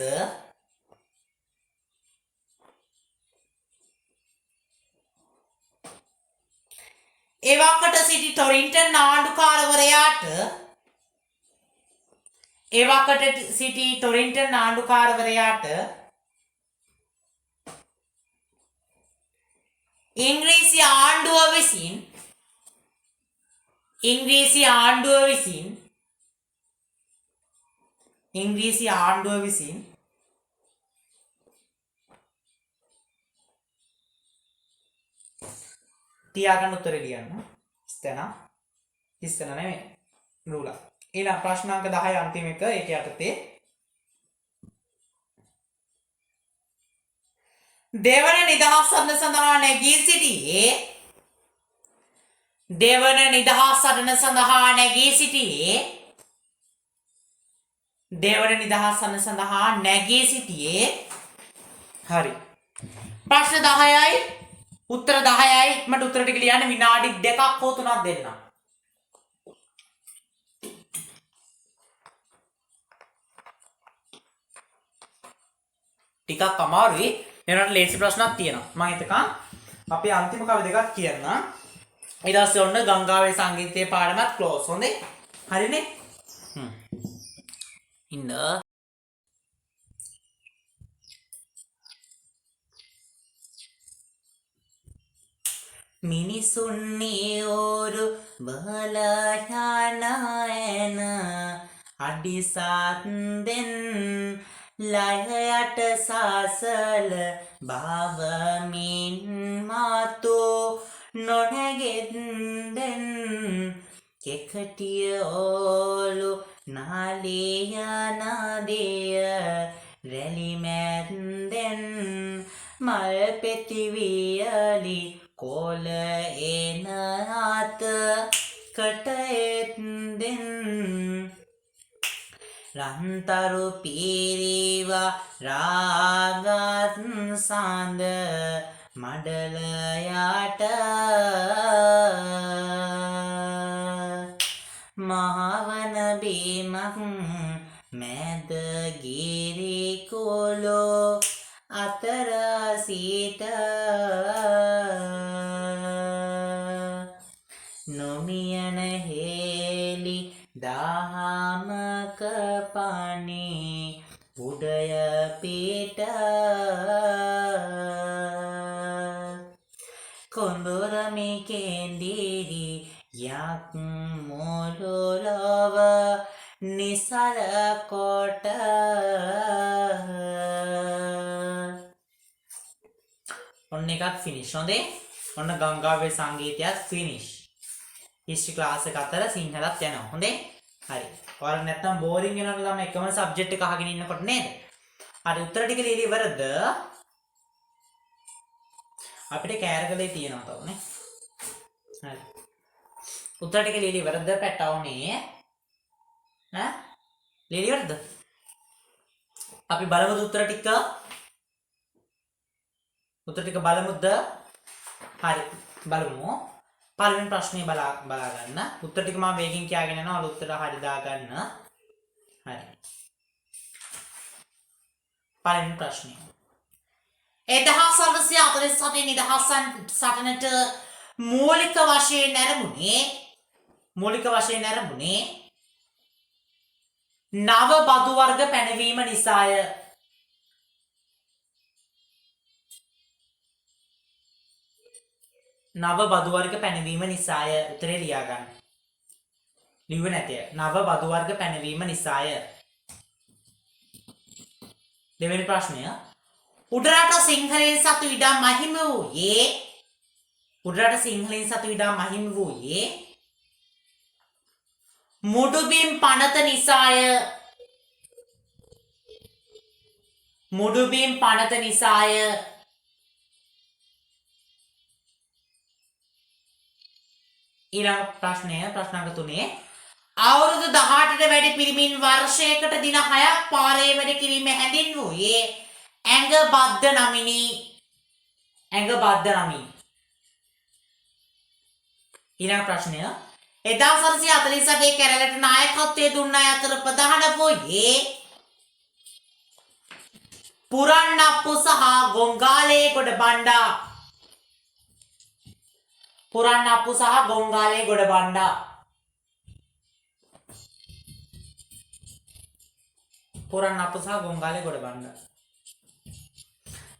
එවකට සිටි ටොරින්ටන් ආණ්ඩුකාරවරයාට ඉංග්‍රීසි ආණ්ඩුව විසින් ඉංග්‍රීසි ආණ්ඩුව විසින් තියාගන්න උත්තර ලියන්න. ඉස්තන නෙමෙයි. රූලා. ඊළඟ ප්‍රශ්නාංක 10 අන්තිම එක ඒක යටතේ දෙවන නිදහස් සටන සඳහා නැගී සිටියේ දෙවන නිදහස් සටන සඳහා නැගී සිටියේ දෙවන නිදහස් සටන සඳහා නැගී සිටියේ හරි ප්‍රශ්න 10යි උත්තර 10යි මට උත්තර ටික ලියන්න විනාඩි 2ක් හෝ 3ක් දෙන්න ටිකක් අමාරුයි එනට ලේසි ප්‍රශ්නක් තියෙනවා මම හිතකම් අපි අන්තිම කවි දෙකක් කියන්න ඊට පස්සේ ඔන්න ගංගාවේ සංගීතයේ පාඩමත් ක්ලෝස් හොඳේ හරිනේ ඉන්න මිනිසුන්නේ ඕරු බලායනායන අඩිසත්දෙන් ලයයට සාසල භාවමින් මාතෝ නොනැගෙද්දෙන් කෙකටිය ඕලු නාලියනාදය රැලිමැන්දෙන් මල් පෙතිවියලි කොල එන අත කටෙත්දෙන් රන්තරු පීරිවා රාගත් සඳ මඩලයට මහවන බීමක් මැද ගිරි කුලෝ අතර සීත නොමියන හේලි දහමක පනේ උඩය පිට කොඳුරමි කෙන්දිරි යක් මොලොලව නිසල කොට ඔන්න එකත් ෆිනිෂ් හොඳේ ඔන්න ගංගාවේ සංගීතයත් ෆිනිෂ් හිස්ටරි ක්ලාස් එක අතර සිංහලත් යනවා හොඳේ හරි ඔයාලා නැත්තම් බෝරින් වෙනවා ළම එකම සබ්ජෙක්ට් එක අහගෙන ඉන්නකොට නේද හරි උත්තර ටික ලියලා ඉවරද අපිට කෑරගලේ තියෙනවා තව නේ හරි උත්තර ටික ලියලා ඉවරද පැටවුනේ ඈ ලියලා ඉවරද අපි බලමුද උත්තර ටික බලමුද හරි බලමු පළවෙනි ප්‍රශ්නේ බලා ගන්න උත්තර ටික මම වේගෙන් කියාගෙන යනවා අලුත් උත්තර හරි දා ගන්න හරි පළවෙනි ප්‍රශ්නේ 1947 නිදහස් සටනට මූලික වශයෙන් ආරම්භුනේ නව බදු වර්ග පැනවීම නිසාය නව බදු වර්ග පැනවීම නිසාය උත්තරේ ලියා ගන්න. ලිව්වේ නැතේ. නව බදු වර්ග පැනවීම නිසාය. දෙවෙනි ප්‍රශ්නය. උඩරට සිංහලෙන් සතු ඉඩම් මහිම වූයේ මුඩුබිම් පනත නිසාය. ඊළඟ ප්‍රශ්නය ප්‍රශ්නාංක 3 අවුරුදු 18ට වැඩි පිරිමින් වර්ෂයකට දින 6ක් පාරේ වැඩ කිරීම හැඳින්වූයේ ඇඟ බද්ධ නමිනි. ඊළඟ ප්‍රශ්නය 1948 කැරළට නායකත්වයේ දුන්න අය අතර ප්‍රධාන වූයේ පුරන්නප්පු සහ ගොංගාලේ ගොඩබණ්ඩා.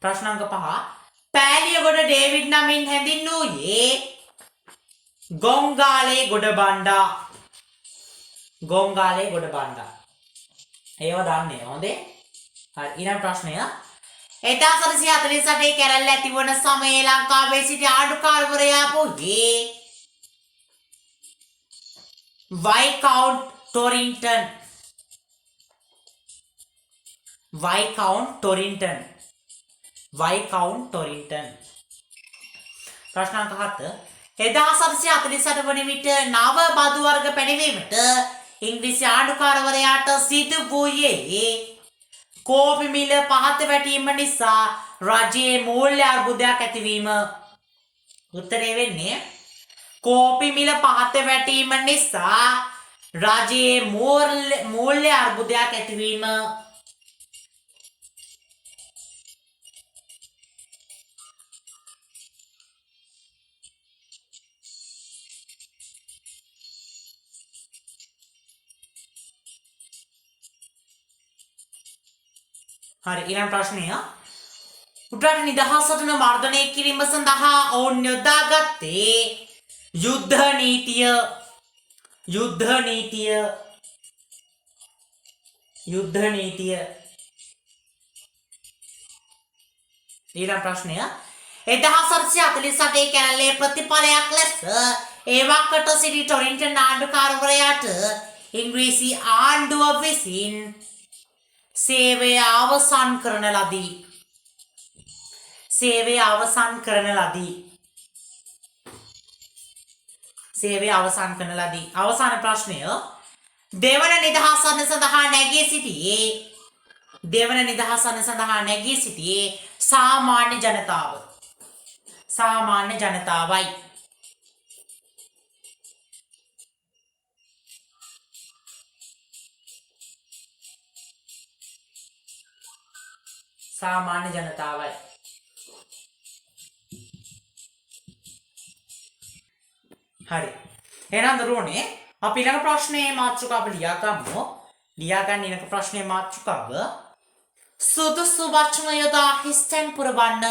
ප්‍රශ්නාංක 5 පෑලියගොඩ ඩේවිඩ් නමින් හැඳින්වූයේ ගොංගාලේ ගොඩබණ්ඩා. ඒවා දන්නේ. හොඳේ. හරි ඊළඟ ප්‍රශ්නය 1948 කැරැල්ල ඇතිවන සමයේ ලංකාවේ සිටි ආණ්ඩුකාරවරයා වූයේ වයිකවුන්ට් ටොරින්ටන්. ප්‍රශ්න අංක 7 1948 වන විට නව බදු වර්ග පැනවීමට ඉංග්‍රීසි ආණ්ඩුකාරවරයාට සිදු වූයේ කෝපි මිල පහත වැටීම නිසා රජයේ මූල්‍ය අර්බුදයක් ඇතිවීම. උත්තරේ වෙන්නේ කෝපි මිල පහත වැටීම නිසා රජයේ මූල්‍ය අර්බුදයක් ඇතිවීම. හරි ඊළඟ ප්‍රශ්නය උඩරට නිදහස් සටන මර්ධනය කිරීම සඳහා ඔවුන් යොදාගත්තේ යුද්ධ නීතිය. ඊළඟ ප්‍රශ්නය 1948 කැරැල්ලේ ප්‍රතිඵලයක් ලෙස ඒවකට සිටි ටොරින්ටන් ආණ්ඩුකාරවරයාට ඉංග්‍රීසි ආණ්ඩුව විසින් සේවය අවසන් කරන ලදී. අවසාන ප්‍රශ්නය දෙවන නිදහස් සටන සඳහා නැගී සිටියේ සාමාන්‍ය ජනතාවයි. හරි එහෙනම් දරුවනේ අපි ඊළඟ ප්‍රශ්නේ මාතෘකාව ලියා ගමු. ලියා ගන්න ඊළඟ ප්‍රශ්නේ මාතෘකාව සුදුසු වචන යොදා හිස්තැන් පුරවන්න.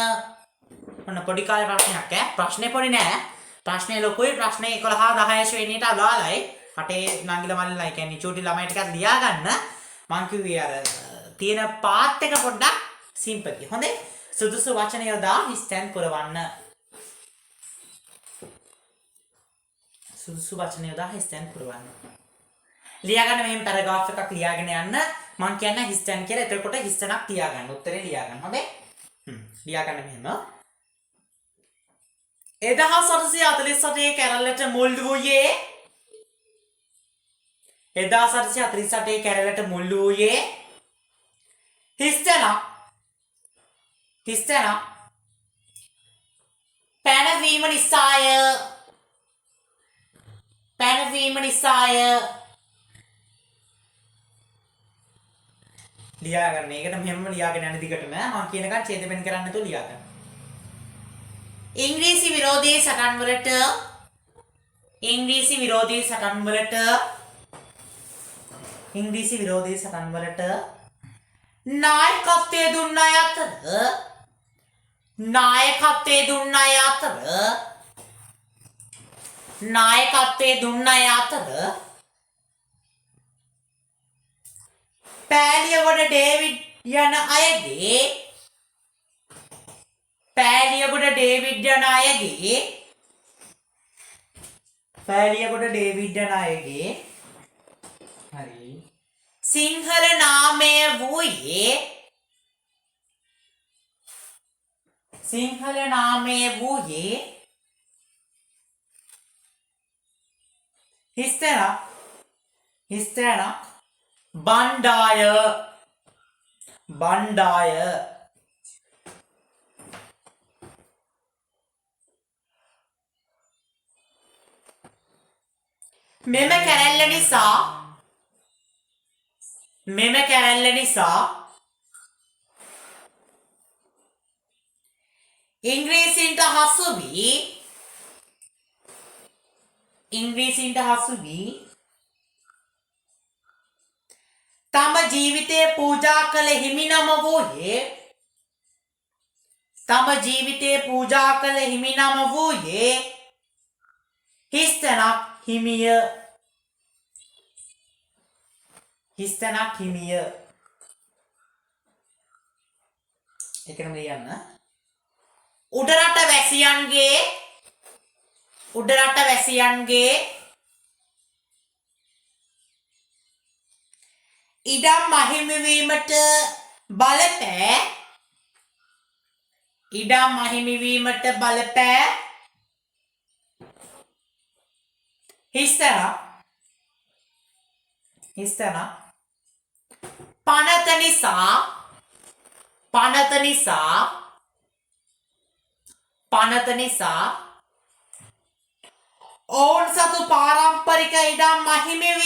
ඔන්න පොඩි කාලේ ප්‍රශ්නයක් ප්‍රශ්නේ පොඩි නෑ. ප්‍රශ්නේ ලොකුයි. ප්‍රශ්නේ 11 10 ශ්‍රේණියට අදාළයි. රටේ නංගිලා මල්ලිලා කියන්නේ චූටි ළමයි ටිකක් ලියා ගන්න. මං කිව්වේ අර තියෙන පාත් එක පොඩ්ඩක් සිම්පල්. හොඳේ. සුදුසු වචන යොදා හිස්තැන් පුරවන්න. ලියා ගන්න මෙහෙම පැරග්‍රාෆ් එකක් ලියාගෙන යන්න. මං කියන්නේ හිස්තැන් කියලා. එතකොට හිස්තැනක් තියාගන්න. උත්තරේ ලියා ගන්න. හොඳේ. ලියා ගන්න මෙහෙම. 1848 කැරැල්ලට මුල් වූයේ 1848 කැරැල්ලට මුල් වූයේ හිස්තැනක් පැනවීම නිසාය. ලියා ගන්න. ඒකට මෙහෙම ලියාගෙන යන දිගටම මම කියනකන් ඡේදපෙන් කරන්න නැතුව ලියා ගන්න. ඉංග්‍රීසි විරෝධී සටන් වලට නායකත්වයේ දුන්න අතර පෑලියගොඩ ඩේවිඩ් යන අයගේ හරි සිංහල නාමය වූයේ හිස්තැනක් බණ්ඩාය. මෙම කැරැල්ල නිසා ඉංග්‍රීසීන්ට හසු වී තම ජීවිතය පූජා කළ හිමිනම වූයේ හිස්තැනක් හිමිය. හිස්තැනක් හිමිය. එකම ලියන්න. උඩරට වැසියන්ගේ ඉඩම් අහිමිවීමට බලපෑ හිස්තැනක් පනත නිසා ඔවුන් සතු පාරම්පරික ඉඩම් අහිමිවීමෙන්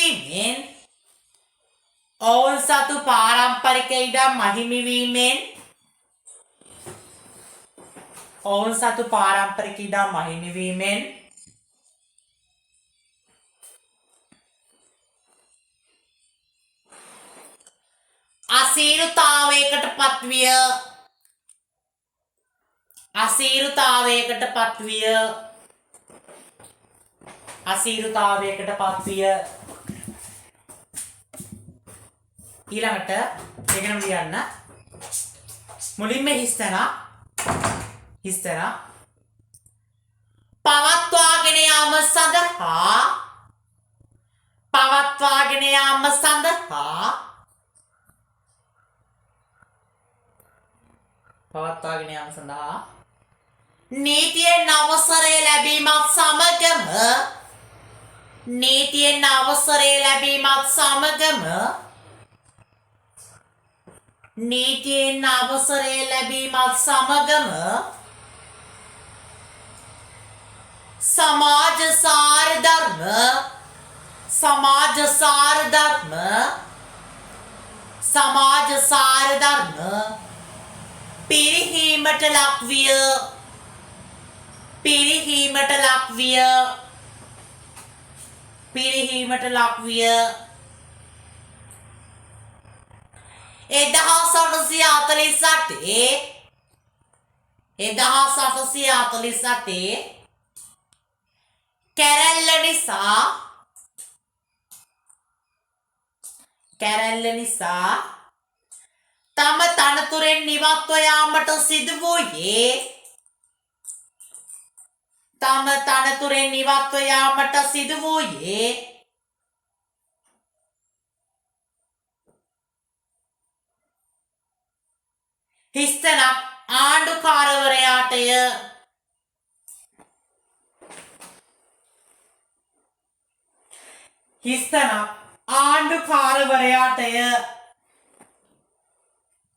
අසීරුතාවයකට පත්විය. ඊළඟට ඒකනම් ලියන්න. මුලින්ම හිස්තැන පවත්වාගෙන යාම සඳහා නීතියෙන් අවසරය ලැබීමත් සමගම සමාජසාර ධර්ම පිරිහීමට ලක්විය. 1848 කැරැල්ල නිසා තම තනතුරෙන් නිවත්ව යාමට සිදු වූයේ හිස්තැනක් ආණ්ඩුකාරවරයාටය.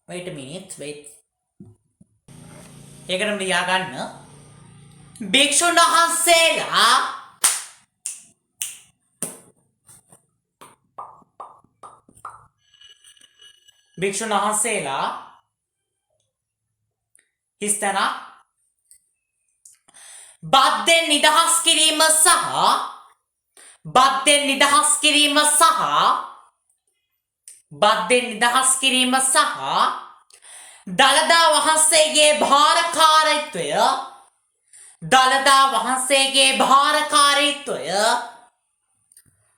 wait a minute. ඒකටම ලියා ගන්න. භික්ෂුන් වහන්සේලා හිස්තැනක් බද්දෙන් නිදහස් කිරීම සහ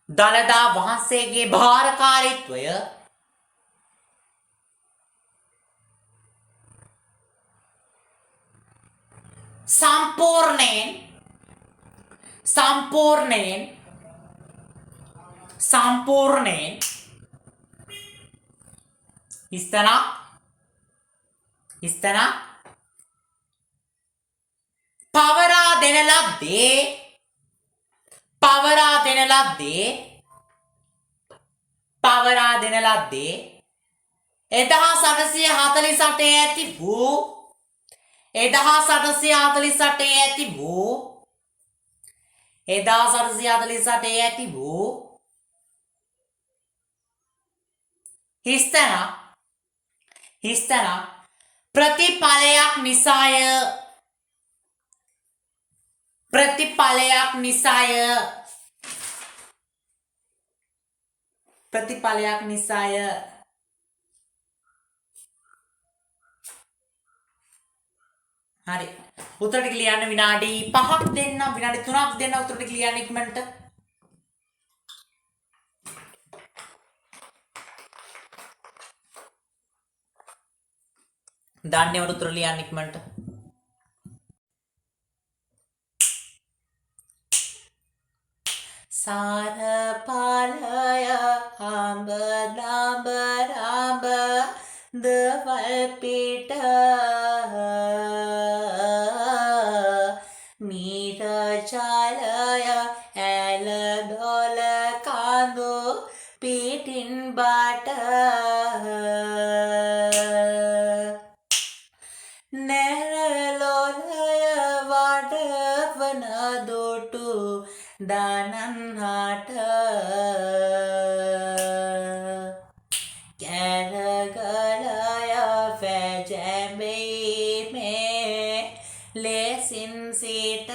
දළදා වහන්සේගේ භාරකාරීත්වය සම්පූර්ණයෙන් හිස්තැනක් පවරා දෙන ලද්දේ 1848 ඇති වූ හිස්තැනක් ප්‍රතිඵලයක් නිසාය. හරි. උත්තර ටික ලියන්න විනාඩි 5ක් දෙන්න, විනාඩි 3ක් දෙන්න උත්තර ටික ලියන්න ඉක්මනට. දන්නේවට උත්තර ලියන්න ඉක්මනට. සාර පාලය ආඹ දාඹ රාඹ දවල් පිට මීර ජාලය ඇල දොල කාඳු පිටින් බාට නැරලොලය වඩවන දොටු දානන්හාට කැරගලය වැජැඹීමේ ලෙසින් සිට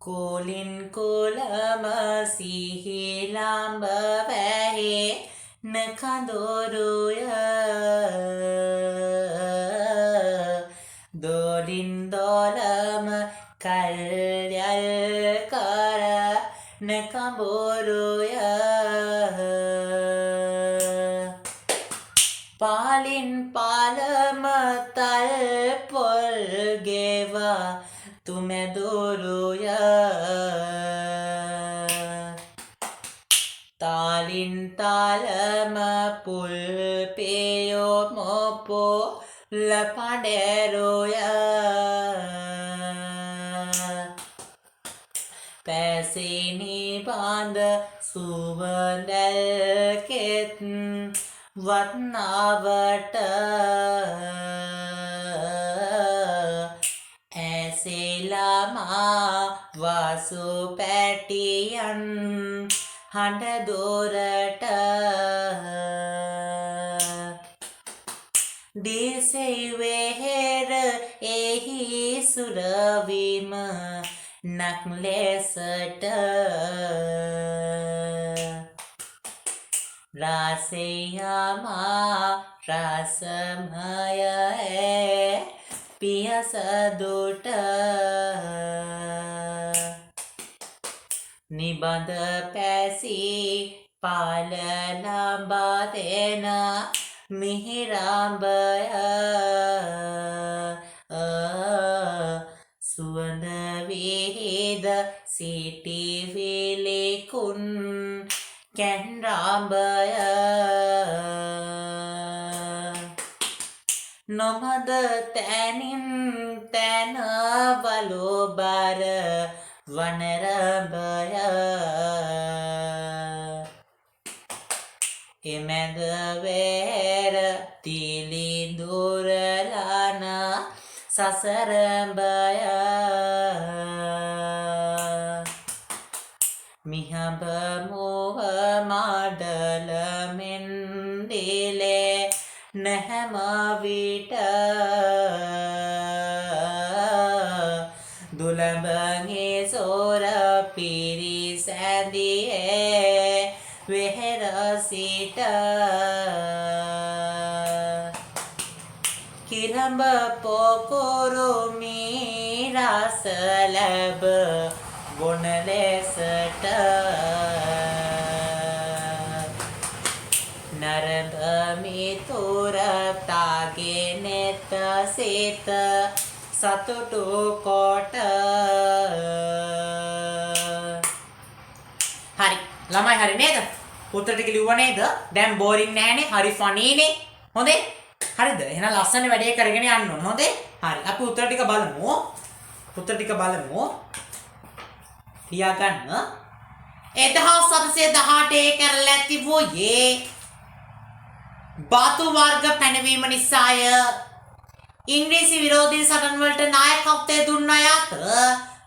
කුලින් කුලම සිහිලම්බ වැහි නකඳුරුය දොලින් දොලම කල්යල් කර නකඹුරුය පාලින් පාලම තල් පොල් ගෙවා තුමැදුරුය තාලින් තාලම පුල් පෙයෝ මොපෝ ලපඩෙරුය පැසිනි බාඳ සුවඳැල් කෙත් වත්නාවට ඇසෙලමා වසු පැටියන් හඬ දොරට දිසෙවෙහෙර එහි සුරවිම නක් ලෙසට රසයමා රසමය පියස දුට නිබඳ පැසි පාල ලම්බා දෙන මිහිරාඹය සුවඳ විහිද සිටිවිලිකුන් කැන්රාඹය නොමද තැනින් තැන වලෝබර වනරඹය එමැද වේර තිලිඳුරලන සසරඹය මිහඹ මොහ මඩල මෙන්දිලේ නැහැම විට දුලඹගේ සෝර පිරිසැදියේ වෙහෙර සිට කිරඹ පොකුරුමි රස ලැබ ගොන ලෙසට නරඹ මිතුර තාගේ නෙත සිත සතුටු කොට හරි ළමයි හරි නේද උත්තර ටික ලිව්වා නේද දැන් බෝරින් නැහැනේ හරි ෆනීනේ හොඳේ හරිද එහෙනම් ලස්සන වැඩේ කරගෙන යන්න ඕනේ හොඳේ හරි අපි උත්තර ටික බලමු ලියා ගන්න 1718 කරලා තිබුයේ බාතු වර්ග පැනවීම නිසාය ඉංග්‍රීසි විරෝධී සටන් වලට නායකත්වය දුන්න අය අතර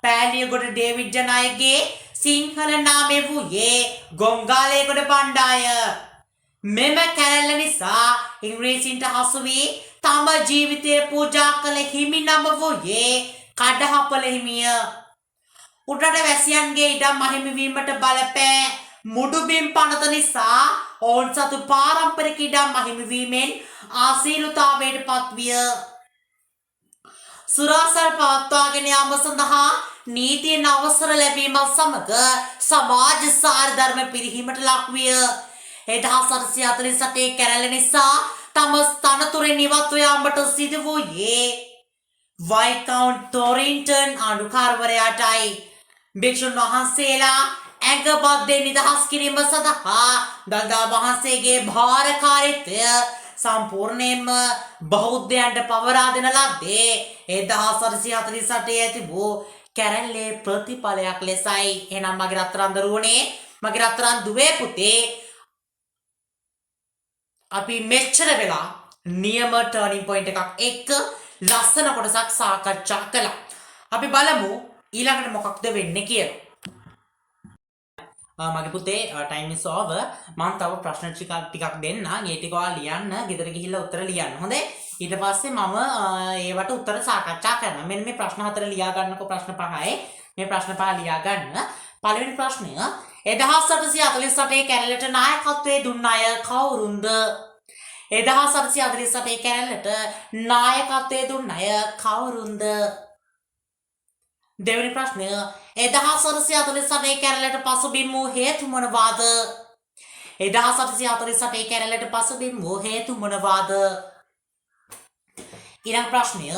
පෑලියගොඩ ඩේවිඩ් ජනායකගේ සිංහල නාමය වූයේ ගොංගාලේගොඩ බණ්ඩාය. මෙම කැරැල්ල නිසා ඉංග්‍රීසින්ට හසු වී තම ජීවිතය පූජා කළ හිමි නම වූයේ කඩහපල හිමිය. උඩට වැසියන්ගේ ඉඩම් අහිමි වීමට බලපෑ මුඩුබිම් පනත නිසා ඔවුන් සතු පාරම්පරික ඉඩම් අහිමි වීමෙන් ආසීරුතාවයට පත්විය. සුරාසල් පවත්වාගෙන යාම සඳහා නීතියෙන් අවසර ලැබීමත් සමග සමාජ සාරධර්ම පිරිහීමට ලක්විය. 1848 කැරැල්ල නිසා තම තනතුරෙන් ඉවත්ව යාමට සිදු වූයේ වයිකවුන්ට් ටොරින්ටන් අනුකාරවරයාටයි. භික්ෂුන් වහන්සේලා ඇඟබද්දේ නිදහස් කිරීම සඳහා දළදා වහන්සේගේ භාරකාරීත්වය සම්පූර්ණයෙන්ම බෞද්ධයන්ට පවරා දෙන ලද්දේ 1848 ඇති වූ කැරැල්ලේ ප්‍රතිඵලයක් ලෙසයි. එහෙනම් මගේ රත්තරන් දරුවනේ, මගේ රත්තරන් දුවේ පුතේ, අපි මෙච්චර වෙලා නියම ටර්නින් පොයින්ට් එකක් එක්ක ලස්සන කොටසක් සාකච්ඡා කළා. අපි බලමු ඊළඟට මොකක්ද වෙන්නේ කියලා. මගේ පුතේ ටයිම් ඉස් ඕවර්. මම තව ප්‍රශ්න ටිකක් දෙන්න. ඒ ටික ඔයාලා ලියන්න, ගෙදර ගිහිල්ලා උත්තර ලියන්න. හොඳයි. ඊට පස්සේ මම ඒවට උත්තර සාකච්ඡා කරනවා. මෙන්න මේ ප්‍රශ්න හතර ලියා ගන්නකො. ප්‍රශ්න පහයි. මේ ප්‍රශ්න පහ ලියා ගන්න. පළවෙනි ප්‍රශ්නය 1848 කැරැල්ලට නායකත්වයේ දුන්න අය කවුරුන්ද? 1848 කැරැල්ලට නායකත්වයේ දුන්න අය කවුරුන්ද? දෙවෙනි ප්‍රශ්නය 1848 කැරැල්ලට පසුබිම් වූ හේතු මොනවාද? 1848 කැරැල්ලට පසුබිම් වූ හේතු මොනවාද? ඊළඟ ප්‍රශ්නය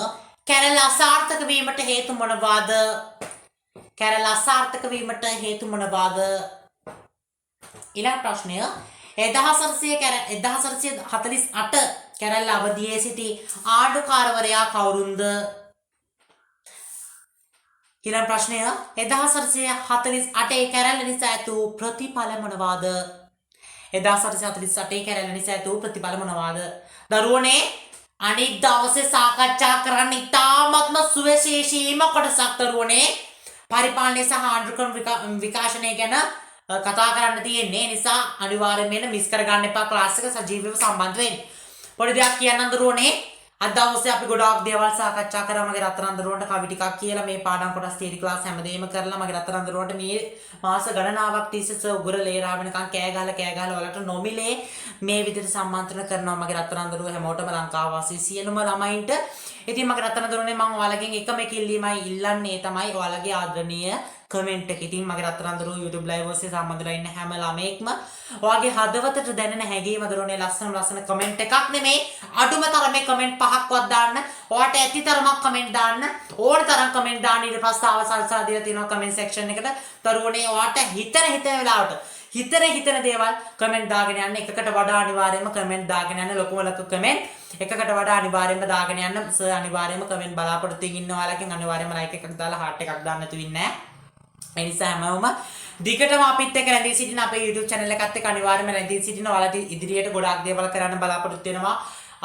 කැරැල්ල අසාර්ථක වීමට හේතු මොනවාද? කැරැල්ල අසාර්ථක වීමට හේතු මොනවාද? ඊළඟ ප්‍රශ්නය 1848 කැරැල්ල අවදියේ සිටි ආණ්ඩුකාරවරයා කවුරුන්ද? ඊළඟ ප්‍රශ්නය 1848 කැරැල්ල නිසා ඇති වූ ප්‍රතිඵල මොනවාද? 1848 කැරැල්ල නිසා ඇති වූ ප්‍රතිඵල මොනවාද? දරුවනේ අනිත් දවසේ සාකච්ඡා කරන්න ඉතාමත්ම සුවිශේෂීම කොටසක් දරුවනේ. පරිපාලනය සහ ආණ්ඩුක්‍රම විකාශනය ගැන කතා කරන්න තියෙන්නේ. නිසා අනිවාර්යයෙන්ම මිස් කරගන්න එපා ක්ලාස් එක සජීවීව සම්බන්ධ වෙන්න. පොඩි දෙයක් කියන්නම් දරුවනේ. අද දවසේ අපි ගොඩාක් දේවල් සාකච්ඡා කරා. මගේ රත්තරන් දරුවන්ට කවි ටිකක් කියලා මේ පාඩම් කොටස් තියරි ක්ලාස් හැමදේම කරලා මගේ රත්තරන් දරුවන්ට මේ මාස ගණනාවක් තිස්සේ උගුර ලේරා වෙනකන් කෑ ගහලා ඔයාලට නොමිලේ මේ විදිහට සම්මන්ත්‍රණ කරනවා මගේ රත්තරන් දරුවෝ හැමෝටම ලංකාව වාසී සියලුම ළමයින්ට. ඉතින් මගේ රත්තරන් දරුවනේ මම ඔයාලගෙන් එකම කිල්ලීමයි ඉල්ලන්නේ තමයි ඔයාලගේ ආදරණීය කමෙන්ට් එක. ඉතින් මගේ රත්තරන් දරුවෝ YouTube live ඔස්සේ සම්බන්ධලා ඉන්න හැම ළමෙක්ම ඔයාගේ හදවතට දැනෙන හැඟීම දරුවනේ ලස්සන කමෙන්ට් එකක් නෙමෙයි අඩුම තරමේ කමෙන්ට් පහක්වත් දාන්න. ඔයාට ඇති තරමක් කමෙන්ට් දාන්න. ඕන තරම් කමෙන්ට් දාන්න. ඊට පස්සේ අවසල්සා දීලා තියෙනවා කමෙන්ට් සෙක්ෂන් එකට. දරුවනේ ඔයාට හිතන වෙලාවට හිතන දේවල් කමෙන්ට් දාගෙන යන්න. එකකට වඩා අනිවාර්යයෙන්ම කමෙන්ට් දාගෙන යන්න. ලොකුම ලොකු කමෙන්ට් එකකට වඩා අනිවාර්යයෙන්ම දාගෙන යන්න. සර් අනිවාර්යයෙන්ම කමෙන්ට් බලාපොරොත්තු වෙමින් ඉන්න ඔයාලකින් අනිවාර්යයෙන්ම ලයික් එකක් දාලා හાર્ට් එකක් දාන්න තු වෙන්නේ නැහැ. ඒ නිසා හැමෝම දිගටම අපිත් එක්ක රැඳී සිටින අපේ YouTube channel එකත් එක්ක අනිවාර්යයෙන්ම රැඳී සිටින ඔයාලට ඉදිරියට ගොඩාක් දේවල් කරන්න බලාපොරොත්තු වෙනවා.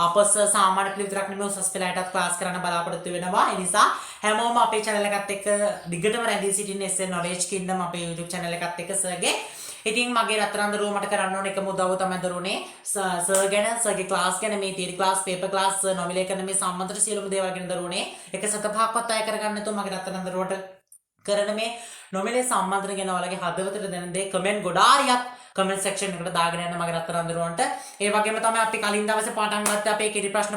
අපස් සාමාන්‍ය පිළ විතරක් නෙමෙයි උසස් පෙළටත් ක්ලාස් කරන්න බලාපොරොත්තු වෙනවා. ඒ නිසා හැමෝම අපේ channel එකත් එක්ක දිගටම රැඳී සිටින SN Knowledge Kingdom අපේ YouTube channel එකත් එක්ක සර්ගේ. ඉතින් මගේ රත්තරන් දරුවෝ මට කරන්න ඕන එකම උදව්ව තමයි දරුවනේ සර් ගැන සර්ගේ ක්ලාස් ගැන මේ තියරි ක්ලාස් පේපර් ක්ලාස් නොමිලේ කරන මේ සම්මන්ත්‍රණ සියලුම දේවල් ගැන දරුවනේ එක සතපහක්වත් අය කරගන්න නැතුව මගේ රත්තරන් දරුවෝට කරන මේ නොමිලේ සම්මන්ත්‍රණ ගැන ඔයාලගේ හදවතට දැනෙන දේ කමෙන්ට් ගොඩාරියක් කමෙන්ට් සෙක්ෂන් එකට දාගෙන යන්න මගේ රත්තරන් දරුවන්ට. ඒ වගේම තමයි අපි කලින් දවසේ පටන් ගත්තේ අපේ කිරි ප්‍රශ්න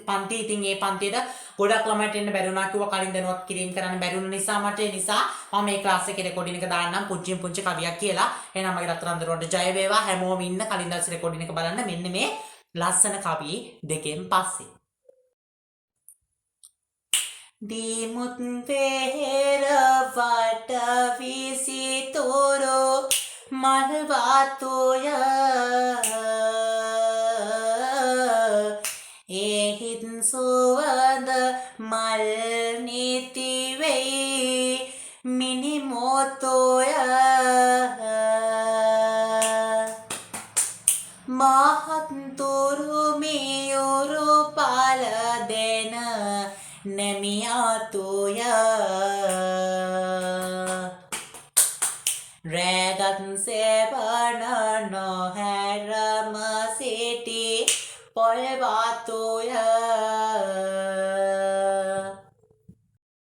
පන්ති. ඉතින් ඒ පන්තියට ගොඩක් ළමයිට එන්න බැරි වුණා කිව්වා. කලින් දැනුවත් කිරීම කරන්න බැරි වුණ නිසා මට ඒ නිසා මම මේ ක්ලාස් එකේ රෙකෝඩින් එක දාන්නම් පුංචි කවියක් කියලා. එහෙනම් මගේ රත්තරන් දරුවන්ට ජය වේවා. හැමෝම ඉන්න කලින් දවසේ රෙකෝඩින් එක බලන්න මෙන්න මේ ලස්සන කවි දෙකෙන් පස්සේ. දිමුත් වේර වට විසිතෝරෝ මල්වාතෝය එහිත් සුවඳ මල් නීති වෙයි මිනිමෝතෝය මහත්තුරු මියුරු පාල දෙන නැමියාතෝය රැගත් සේවන නොහැරම සිටි පොල්වාතෝය.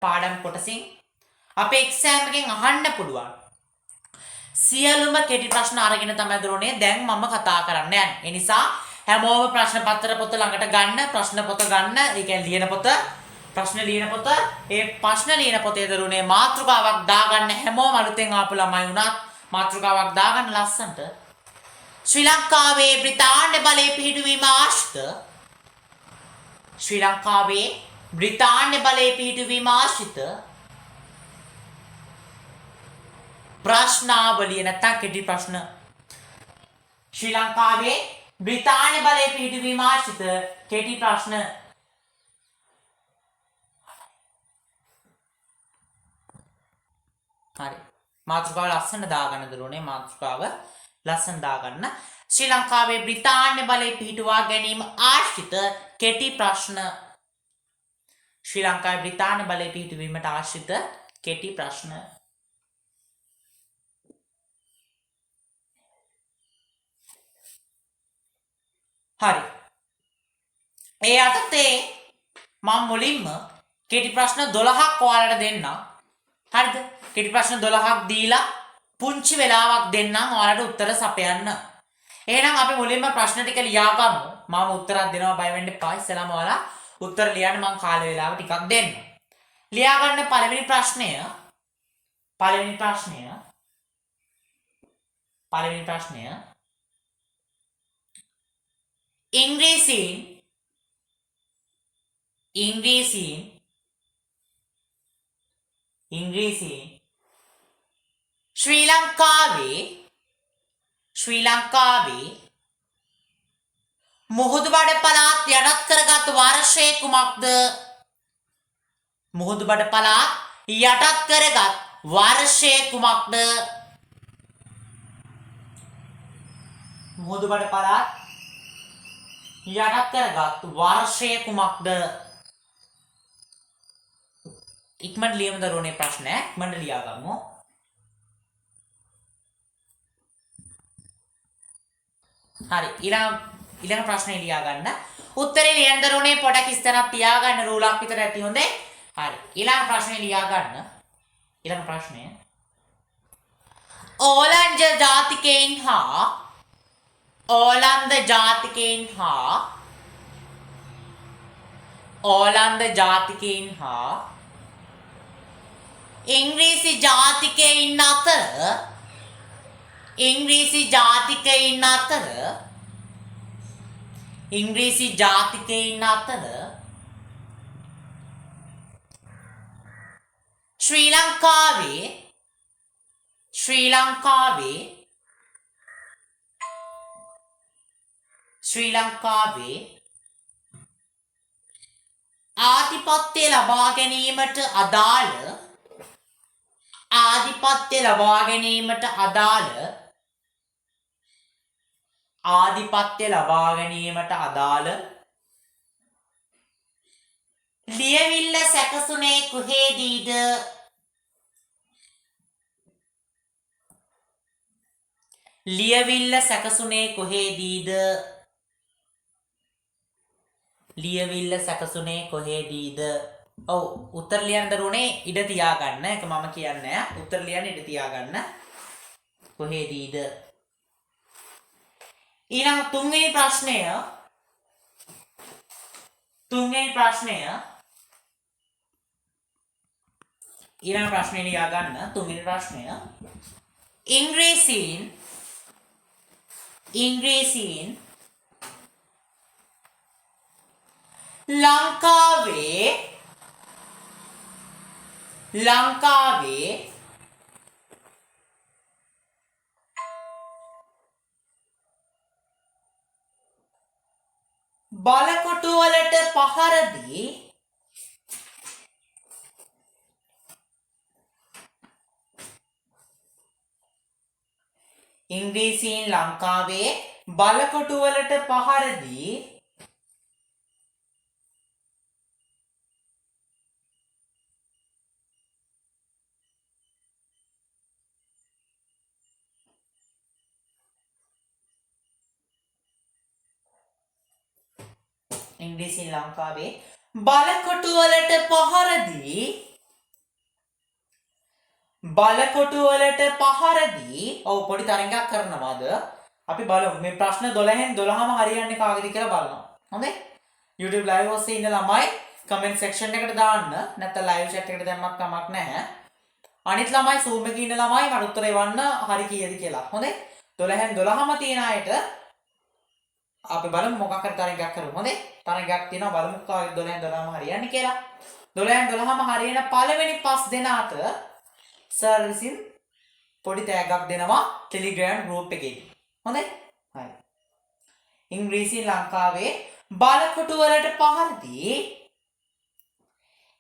පාඩම් කොටසින් අපේ එක්සෑම් එකෙන් අහන්න පුළුවන් සියලුම කෙටි ප්‍රශ්න අරගෙන තමයි දරුවනේ දැන් මම කතා කරන්න යන්නේ. ඒ නිසා හැමෝම ප්‍රශ්න පත්‍ර පොත ළඟට ගන්න, ප්‍රශ්න පොත ගන්න, ඒ කියන්නේ ලියන පොත, ප්‍රශ්න ලියන පොත. ඒ ප්‍රශ්න ලියන පොතේ දරුවනේ මාතෘකාවක් දාගන්න. හැමෝම අලුතෙන් ආපු ළමයි වුණත් මාතෘකාවක් දාගන්න ලස්සනට. ශ්‍රී ලංකාවේ බ්‍රිතාන්‍ය බලය පිහිටුවීම ආශ්‍රිත ශ්‍රී ලංකාවේ බ්‍රිතාන්‍ය බලය පිහිටුවීම ආශ්‍රිත ප්‍රශ්නාවලිය නැත්නම් කෙටි ප්‍රශ්න ශ්‍රී ලංකාවේ බ්‍රිතාන්‍ය බලය පිහිටුවීම ආශ්‍රිත කෙටි ප්‍රශ්න හරි මාතෘකාව ලස්සන දාගන්න දරුවනේ මාතෘකාව ලස්සන දාගන්න ශ්‍රී ලංකාවේ බ්‍රිතාන්‍ය බලය පිහිටුවා ගැනීම ආශ්‍රිත කෙටි ප්‍රශ්න ශ්‍රී ලංකාවේ බ්‍රිතාන්‍ය බලය පිහිටුවීමට ආශ්‍රිත කෙටි ප්‍රශ්න හරි ඒ අතතේ මම මුලින්ම කෙටි ප්‍රශ්න 12ක් ඔයාලට දෙන්නම් හරිද කෙටි ප්‍රශ්න 12ක් දීලා පුංචි වෙලාවක් දෙන්නම් ඔයාලට උත්තර සපයන්න එහෙනම් අපි මුලින්ම ප්‍රශ්න ටික ලියා ගමු මම උත්තරයක් දෙනවා බය වෙන්න එපා ඉස්සෙල්ලාම ඔයාලා උත්තර ලියන්න මම කාල වේලාව ටිකක් දෙන්න ලියා ගන්න පළවෙනි ප්‍රශ්නය ඉංග්‍රීසියෙන් ශ්‍රී ලංකාවේ මුහුදුබඩ පළාත් යටත් කරගත් වර්ෂය කුමක්ද? මුහුදුබඩ පළාත් යටත් කරගත් වර්ෂය කුමක්ද? මුහුදුබඩ පළාත් යටත් කරගත් වර්ෂය කුමක්ද? ඉක්මනට ලියමු දරුවනේ ප්‍රශ්න ඉක්මනට ලියා ගමු. හරි ඊළඟ ප්‍රශ්නේ ලියා ගන්න. උත්තරේ ලියන්න දරුවනේ පොඩක් ඉස්සරහ තියා ගන්න රූලක් විතර ඇති හොඳේ. හරි ඊළඟ ප්‍රශ්නේ ලියා ගන්න. ඊළඟ ප්‍රශ්නය ඕලන්ද ජාතිකයින් හා ඉංග්‍රීසි ජාතිකයින් අතර ශ්‍රී ලංකාවේ ආධිපත්‍ය ලබා ගැනීමට අදාළ ලියවිල්ල සැකසුනේ කොහේදීද? ලියවිල්ල සැකසුනේ කොහේදීද? ඔව් උත්තර ලියන්න දරුවනේ ඉඩ තියාගන්න. ඒක මම කියන්නේ උත්තර ලියන්න ඉඩ තියාගන්න. කොහේදීද? ඊළඟ තුන්වෙනි ප්‍රශ්නය ලියා ගන්න. තුන්වෙනි ප්‍රශ්නය ඉංග්‍රීසීන් ලංකාවේ බලකොටුවලට පහර දී ඉංග්‍රීසීන් ලංකාවේ බලකොටුවලට පහර දී ඔව් පොඩි තරංගයක් කරනවාද අපි බලමු මේ ප්‍රශ්න 12න් 12ම හරියන්නේ කාගෙද කියලා බලනවා. හොඳයි YouTube live ඔස්සේ ඉන්න ළමයි comment section එකට දාන්න නැත්නම් live chat එකට දැම්මත් කමක් නැහැ. අනිත් ළමයි Zoom එකේ ඉන්න ළමයි මට උත්තර එවන්න හරි කීයද කියලා. හොඳයි 12න් 12ම තියෙන අයට අපි බලමු මොකක් හරි තරගයක් කරමු. හොඳේ. තරගයක් තියෙනවා බලමු කාගේ 12න් 12ම හරියන්නේ කියලා. 12න් 12ම හරියන පළවෙනි 5 දෙනාට සර් විසින් පොඩි තෑග්ගක් දෙනවා ටෙලිග්‍රෑම් ගෲප් එකේ. හොඳේ. හරි. ඉංග්‍රීසි ලංකාවේ බලකොටු වලට පහර දී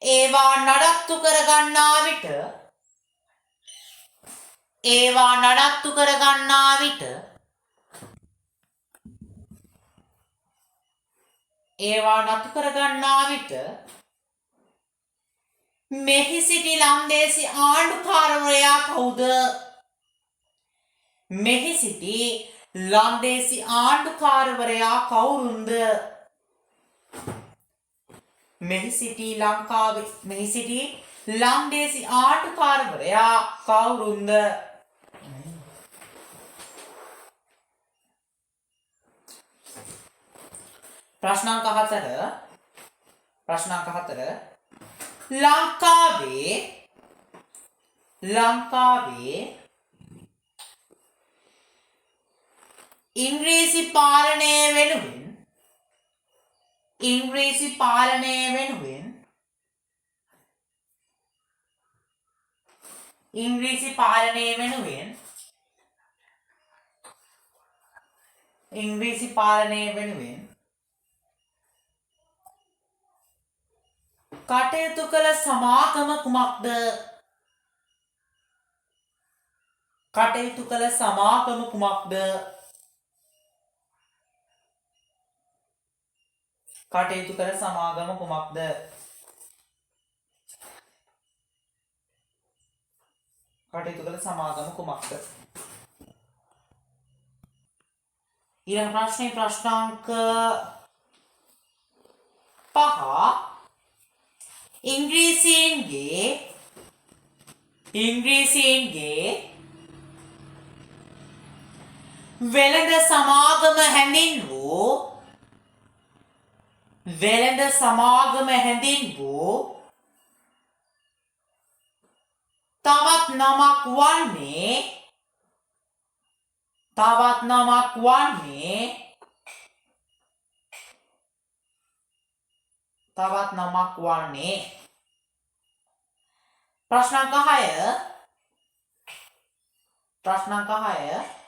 ඒවා නඩත්තු කර ගන්නා විට මෙහි සිටි ලන්දේසි ආණ්ඩුකාරවරයා කවුද? මෙහි සිටි ලන්දේසි ආණ්ඩුකාරවරයා කවුරුන්ද? මෙහි සිටි ලන්දේසි ආණ්ඩුකාරවරයා කවුරුන්ද? ප්‍රශ්නාංක 4 ලංකාවේ ඉංග්‍රීසි පාලනය වෙනුවෙන් කටයුතු කළ සමාගම කුමක්ද? ඊළඟ ප්‍රශ්නේ ප්‍රශ්නාංක 5 ඉංග්‍රීසීන්ගේ වෙළඳ සමාගම හැඳින් වූ තවත් නමක් වන්නේ ප්‍රශ්නාංක 6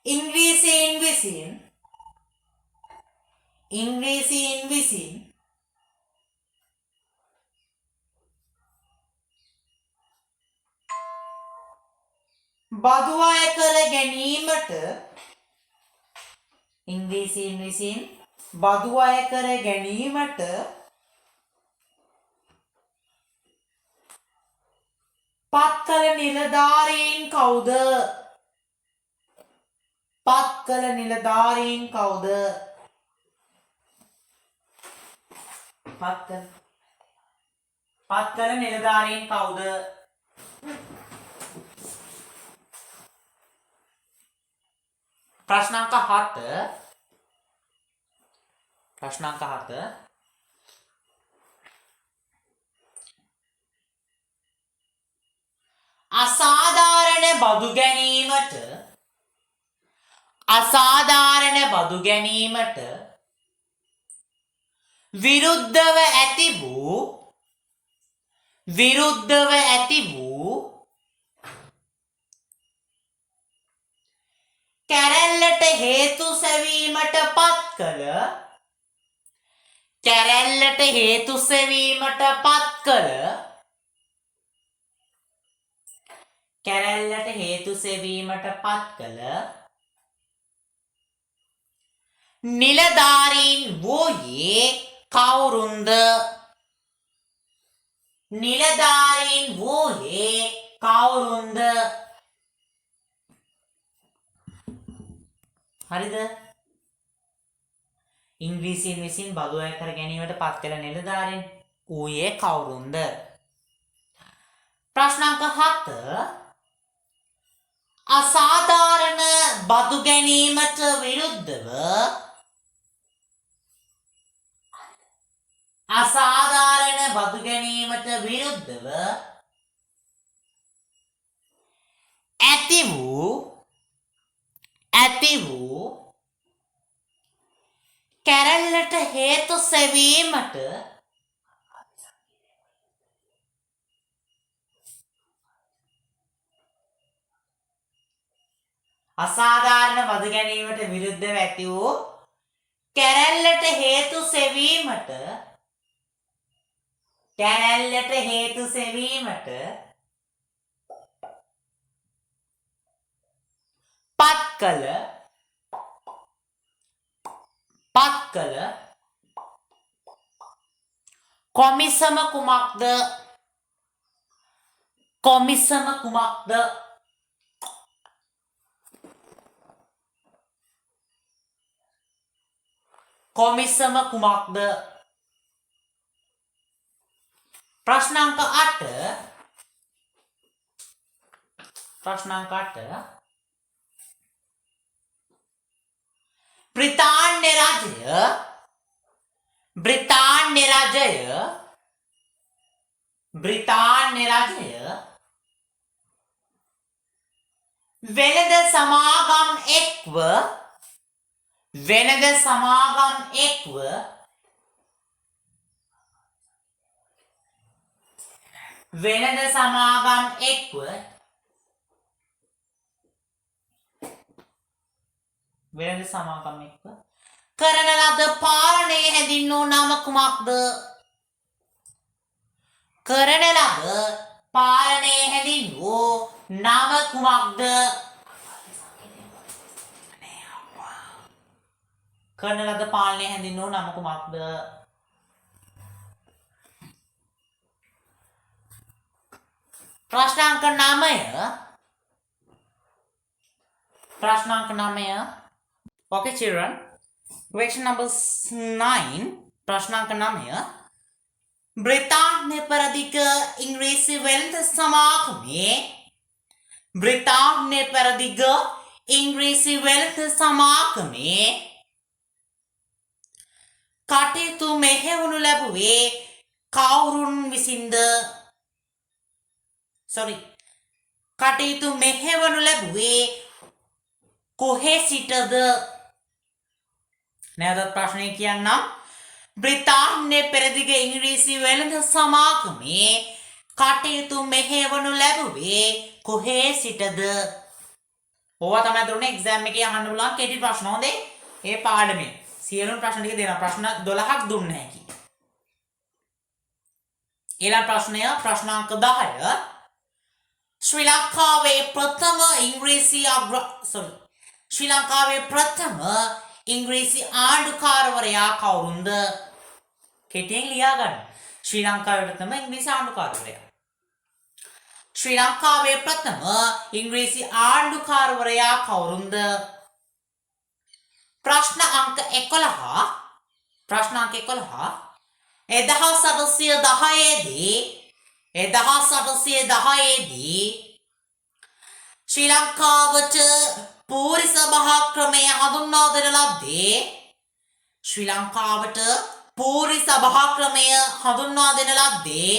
ඉංග්‍රීසීන් විසින් බදු අය කර ගැනීමට පත් කළ නිලධාරීන් කවුද? ප්‍රශ්නාංක 7 අසාධාරණ බදු ගැනීමට විරුද්ධව ඇති වූ කැරැල්ලට හේතු සෙවීමට පත් කළ නිලධාරීන් වූයේ කවුරුන්ද? හරිද? ඉංග්‍රීසීන් විසින් බදු අය කර ගැනීමට පත් කළ නිලධාරීන් වූයේ කවුරුන්ද? ප්‍රශ්නාංක 7 අසාධාරණ බදු ගැනීමට විරුද්ධව අසාධාරණ බදු ගැනීමට විරුද්ධව ඇති වූ කැරැල්ලට හේතු සෙවීමට අසාධාරණ බදු ගැනීමට විරුද්ධව ඇති වූ කැරැල්ලට හේතු සෙවීමට පත් කළ කොමිසම කුමක්ද? ප්‍රශ්නාංක 8 බ්‍රිතාන්‍ය රජය වෙළඳ සමාගම් එක්ව කරන ලද පාලනය හැඳින්වූ නම කුමක්ද? කරන ලද පාලනය හැඳින්වූ නම කුමක්ද? ප්‍රශ්නාංක 9. Okay, children. Question number 9. ප්‍රශ්නාංක 9. බ්‍රිතාන්‍ය පෙරදිග ඉංග්‍රීසි වෙළඳ සමාගමේ කටයුතු මෙහෙවනු ලැබුවේ කවුරුන් විසින්ද? කොහේ සිටද? නැවතත් ප්‍රශ්නය කියන්නම්. බ්‍රිතාන්‍ය පෙරදිග ඉංග්‍රීසි වෙළඳ සමාගමේ කටයුතු මෙහෙවනු ලැබුවේ කොහේ සිටද? ඕවා තමයි දරුවනේ එක්සෑම් එකේ අහන්න පුළුවන් කෙටි ප්‍රශ්න. හොඳේ. ඒ පාඩමේ සියලුම ප්‍රශ්න ටික දෙනවා. ප්‍රශ්න 12ක් දුන්න හැකි. ඊළඟ ප්‍රශ්නය ප්‍රශ්නාංක 10. ශ්‍රී ලංකාවේ ප්‍රථම ඉංග්‍රීසි ආණ්ඩුකාරවරයා කවුරුන්ද? කෙටියෙන් ලියා ගන්න. ශ්‍රී ලංකාවේ ප්‍රථම ඉංග්‍රීසි ආණ්ඩුකාරවරයා. ශ්‍රී ලංකාවේ ප්‍රථම ඉංග්‍රීසි ආණ්ඩුකාරවරයා කවුරුන්ද? ප්‍රශ්න අංක 11. 1810 දී ශ්‍රී ලංකාවට පූරි සභා ක්‍රමය හඳුන්වා දෙන ලද්දේ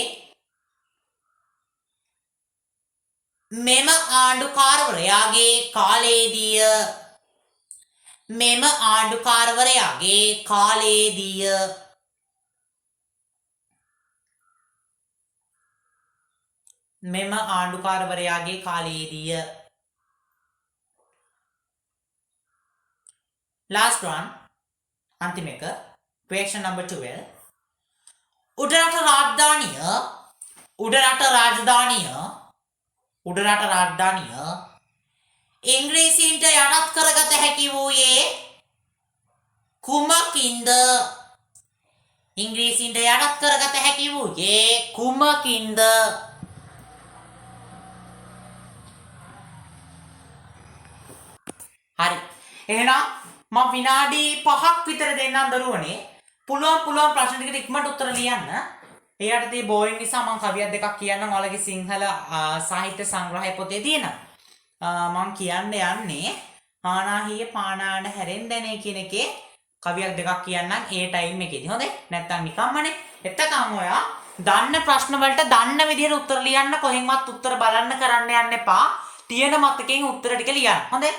මෙම ආණ්ඩුකාරවරයාගේ කාලයේදීය. Last one. අන්තිම එක. Question number 12. උඩරට රාජධානිය ඉංග්‍රීසීන්ට යටත් කරගත හැකි වූයේ කුමකින්ද? හරි. එහෙනම් මම විනාඩි 5ක් විතර දෙන්නම් දරුවනේ. පුළුවන් ප්‍රශ්න ටිකට ඉක්මනට උත්තර ලියන්න. ඒ යටතේ බෝරින් නිසා මම කවියක් දෙකක් කියන්නම්. ඔයාලගේ සිංහල සාහිත්‍ය සංග්‍රහය පොතේ තියෙනවා. මම කියන්න යන්නේ ආනාහිය පානාන හැරෙන්දනේ කියන එකේ කවියක් දෙකක් කියන්නම් ඒ ටයිම් එකේදී. හොඳයි? නැත්තම් නිකම්මනේ එතකන් ඔයා දන්න ප්‍රශ්න වලට දන්න විදිහට උත්තර ලියන්න කොහෙන්වත් උත්තර බලන්න කරන්න යන්න එපා. තියෙන මතකයෙන් උත්තර ටික ලියන්න. හොඳයි.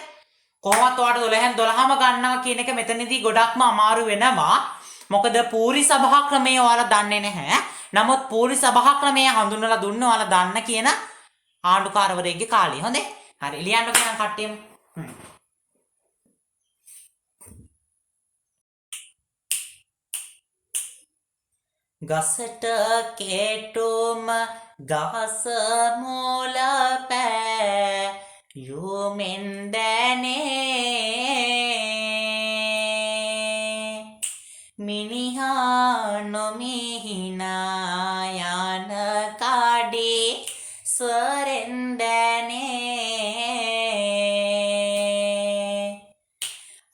කොහොමත් ඔයාලට 12න් 12ම ගන්නවා කියන එක මෙතනදී ගොඩක්ම අමාරු වෙනවා. මොකද පූරි සභා ක්‍රමය ඔයාලා දන්නේ නැහැ. නමුත් පූරි සභා ක්‍රමය හඳුන්වලා දුන්න ඔයාලා දන්න කියන ආණ්ඩුකාරවරයෙක්ගේ කාලේ. හොඳයි. හරි ලියන්න කියන කට්ටියම. ගසට කේටුම ගහස මූල පෑ යුමෙන් දැනේ මිනිහා නොමිහිනා යන කඩේ ස්වරෙන් දැනේ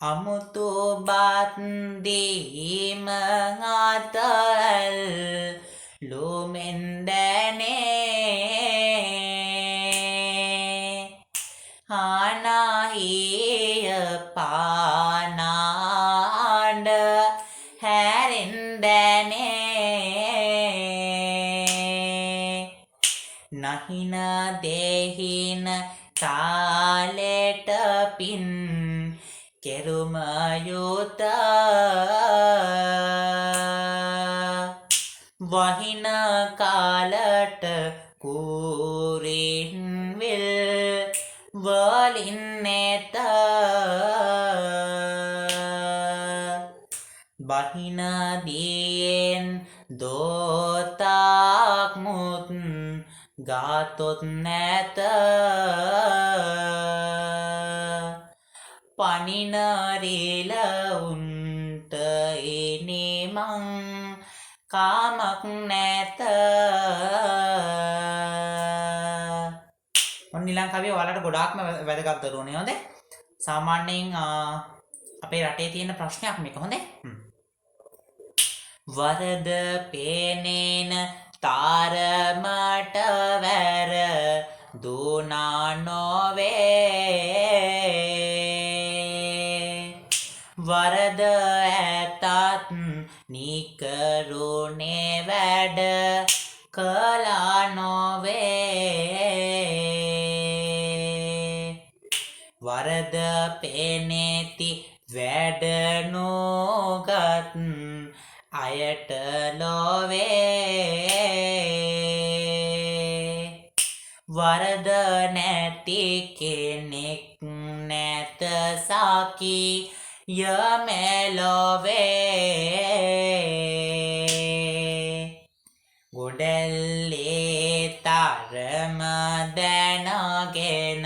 අමුතු බත්දීම අතල් ලුමෙන් දැනේ ආනාහිය පානාඩ හැරෙන් දැනේ නහින දෙහින කාලෙට පින් කෙරුම යුත වහින කාලට කුරින් විල් වලින් නැත බහින දියෙන් දෝතක් මුත් ගාතොත් නැත පනිනරිල උන්ට එනිමං කාමක් නැත ඔන්නිලං කවිය ඔයාලට ගොඩාක්ම වැදගත් දරුවනේ හොඳේ සාමාන්‍යයෙන් අපේ රටේ තියෙන ප්‍රශ්නයක් මේක හොඳේ වරද පේනේන තාරමට වැර දුනා නොවේ වරද ඇතත් නිකරුණේ වැඩ කළා නොවේ වරද පෙනෙති වැඩ නොගත් අයට ලොවේ වරද නැති කෙනෙක් නැත සාකි යමෙලොවේ ගොඩල්ලේ තරම දැනගෙන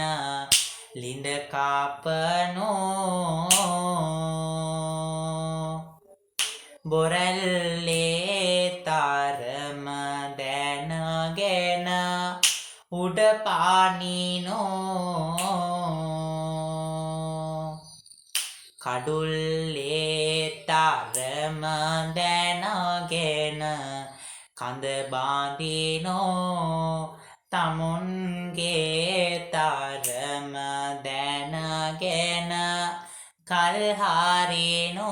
ලිඳ කාපනෝ බොරල්ලේ තරම දැනගෙන උඩ පානිනෝ කඩුල්ලේ තරම දැනගෙන කඳ බාඳිනෝ තමුන්ගේ තරම දැනගෙන කල්හරිනෝ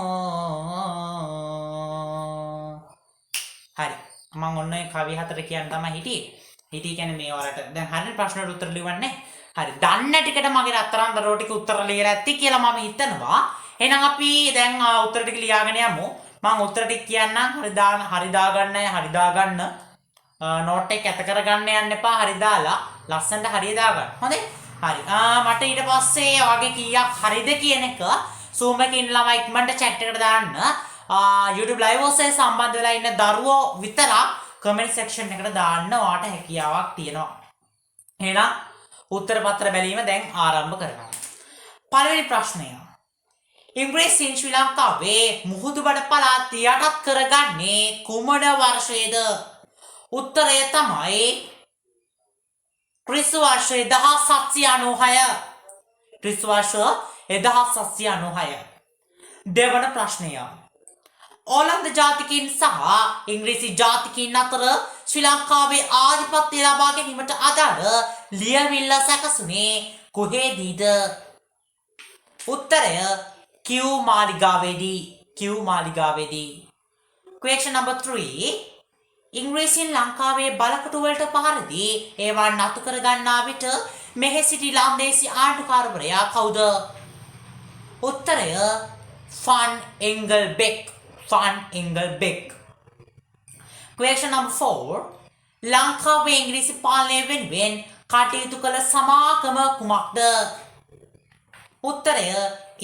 හරි මම ඔන්න කවි හතර කියන්න තමයි හිටියේ කියන්නේ මේ වලට දැන් හරියට ප්‍රශ්නවලට උත්තර ලියවන්නේ හරි දන්න ටිකට මගේ රත්තරන් දරෝ ටික උත්තර ලියලා ඇති කියලා මම හිතනවා එහෙනම් අපි දැන් උත්තර ටික ලියාගෙන යමු මම උත්තර ටික කියන්නම් හරි දාගන්න නෝට් එක ඇත කරගන්න යන්න එපා හරි දාලා ලස්සනට හරිය දාගන්න හොඳේ හරි මට ඊට පස්සේ ඔයගේ කීයක් හරිද කියන එක Zoom එකේ ඉන්න ළමයි ඉක්මනට chat එකට දාන්න YouTube live ඔස්සේ සම්බන්ධ වෙලා ඉන්න දරුවෝ විතරක් comment section එකට දාන්න ඔයාට හැකියාවක් තියෙනවා එහෙනම් උත්තර පත්‍ර බැලීම දැන් ආරම්භ කරගන්න පළවෙනි ප්‍රශ්නය ඉංග්‍රීසියෙන් ශ්‍රී ලංකාවේ මුහුදුබඩ පළාත් යටත් කරගන්නේ කුමන වර්ෂයේද උත්තරය තමයි ක්‍රිස්තු වර්ෂ 1796 ක්‍රිස්තු වර්ෂ 1796 දෙවන ප්‍රශ්නය ඕලන්ද ජාතිකයින් සහ ඉංග්‍රීසි ජාතිකයින් අතර ශ්‍රී ලංකාවේ ආධිපත්‍ය ලබා ගැනීමට අදාළ ලියවිල්ල සැකසුනේ කොහේදීද උත්තරය Q මාලිගාවේදී Question number 3 ඉංග්‍රීසියෙන් ලංකාවේ බලකොටු වලට පහර දී ඒවා නතු කර ගන්නා විට මෙහි සිටි ලන්දේසි ආණ්ඩුකාරවරයා කවුද? උත්තරය ෆන් එන්ගල්බෙක්. ෆන් එන්ගල්බෙක්. Question number 4. ලංකාවේ ඉංග්‍රීසි පාලනය වෙනුවෙන් කටයුතු කළ සමාගම කුමක්ද? උත්තරය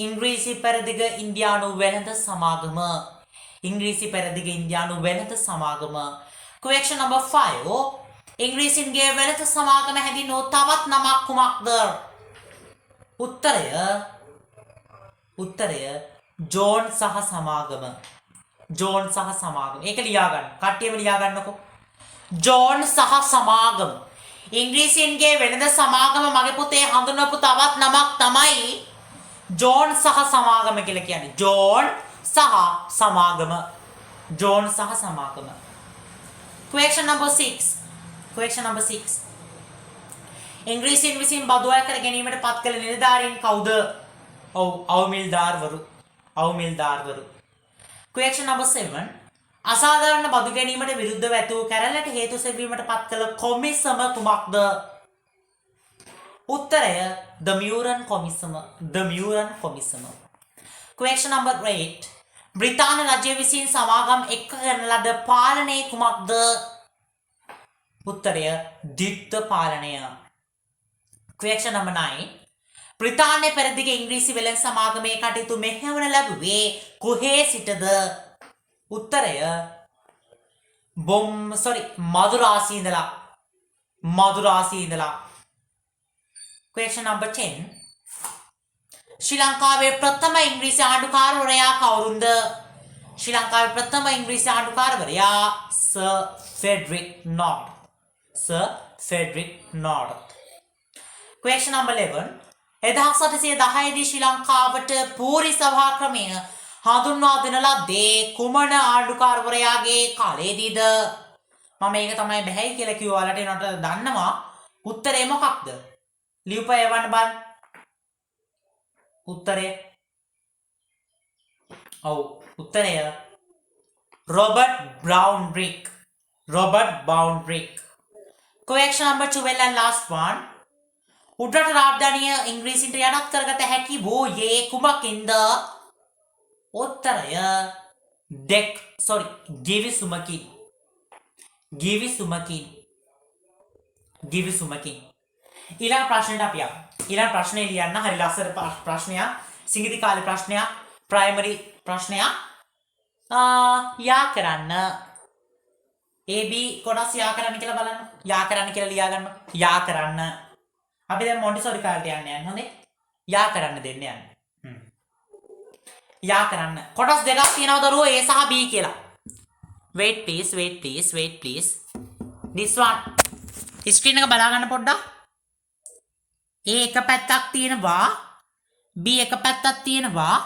ඉංග්‍රීසි පෙරදිග ඉන්දියානු වෙළඳ සමාගම. ඉංග්‍රීසි පෙරදිග ඉන්දියානු වෙළඳ සමාගම. Question number 5. ඉංග්‍රීසින්ගේ වෙළඳ සමාගම හැඳින්වූ තවත් නමක් කුමක්ද? උත්තරය ජෝන් සහ සමාගම. ජෝන් සහ සමාගම. ඒක ලියා ගන්න. කට්ටියම ලියා ගන්නකෝ. ජෝන් සහ සමාගම. ඉංග්‍රීසින්ගේ වෙළඳ සමාගම මගේ පුතේ හඳුන්වපු තවත් නමක් තමයි ජෝන් සහ සමාගම කියලා කියන්නේ. ජෝන් සහ සමාගම. ජෝන් සහ සමාගම. Question number 6. Question number 6. ඉංග්‍රීසින් විසින් බදු අය කර ගැනීමට පත් කළ නිලධාරීන් කවුද? අවමිල්දාර්වරු. අවමිල්දාර්වරු. Question number 7. අසාධාරණ බදු ගැනීමට විරුද්ධව ඇති වූ කැරැල්ලට හේතු සෙවීමට පත් කළ කොමිසම කුමක්ද? උත්තරය The Muran කොමිසම. The Muran කොමිසම. Question number 8. බ්‍රිතාන්‍ය රජය විසින් සමාගම් එක්ක කරන ලද පාලනය කුමක්ද? උත්තරය ද්විත්ව පාලනය. Question number 9. බ්‍රිතාන්‍ය පෙරදිග ඉංග්‍රීසි වෙළඳ සමාගමේ කටයුතු මෙහෙයවන ලැබුවේ කොහේ සිටද? උත්තරය මදුරාසි ඉඳලා. මදුරාසි ඉඳලා. Question number 10. ශ්‍රී ලංකාවේ ප්‍රථම ඉංග්‍රීසි ආණ්ඩුකාරවරයා කවුරුන්ද? ශ්‍රී ලංකාවේ ප්‍රථම ඉංග්‍රීසි ආණ්ඩුකාරවරයා sir Frederick North. Sir Frederick North. Question number 11. 1810 දී ශ්‍රී ලංකාවට පූරි සභා ක්‍රමය හඳුන්වා දෙන ලද්දේ කුමන ආණ්ඩුකාරවරයාගේ කාලයේදීද? මම මේක තමයි බැහැයි කියලා කිව්වාලට එනට දන්නවා. උත්තරේ මොකක්ද? ලියුපා එවන්න බලන්න. උත්තරය උත්තරය Robert බ්‍රවුන්රික්. Robert බ්‍රවුන්රික්. Question number 12 and last one. උඩරට රාජධානිය ඉංග්‍රීසින්ට යටත් කරගත හැකි වූයේ කුමකින්ද? උත්තරය ගිවිසුමකින්. ගිවිසුමකින්. ගිවිසුමකින්. ඊළඟ ප්‍රශ්නෙට අපි යමු. ඊළඟ ප්‍රශ්නේ ලියන්න. හරි ලස්සන ප්‍රශ්නයක්. සිංගිති කාලේ ප්‍රශ්නයක්. ප්‍රයිමරි ප්‍රශ්නයක්. යා කරන්න. AB කොටස් යා කරන්න කියලා බලන්න. යා කරන්න කියලා ලියා ගන්න. යා කරන්න. අපි දැන් මොන්ටිසෝරි කාලේට යන්නේ හොඳේ. යා කරන්න දෙන්න යන්නේ. යා කරන්න. කොටස් දෙකක් තියෙනවා දරුවෝ A සහ B කියලා. Wait please. This one. Screen එක බලා ගන්න පොඩ්ඩක්. A එක පැත්තක් තියෙනවා. B එක පැත්තක් තියෙනවා.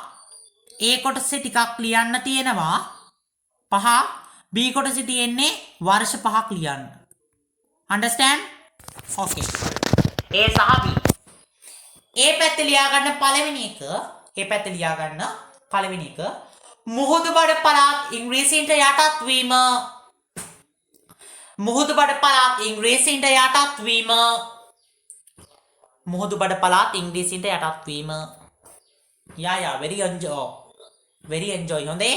A කොටසේ ටිකක් ලියන්න තියෙනවා. 5. B කොටසේ තියෙන්නේ වර්ෂ 5ක් ලියන්න. Understand? Okay. A සහ B. A පැත්තේ ලියා ගන්න පළවෙනි එක. A පැත්තේ ලියා ගන්න පළවෙනි එක. මුහුදුබඩ පළාත් ඉංග්‍රීසින්ට යටත් වීම. මුහුදුබඩ පළාත් ඉංග්‍රීසින්ට යටත් වීම. මුහුදුබඩ පළාත් ඉංග්‍රීසින්ට යටත් වීම. යා very enjoy හොඳේ.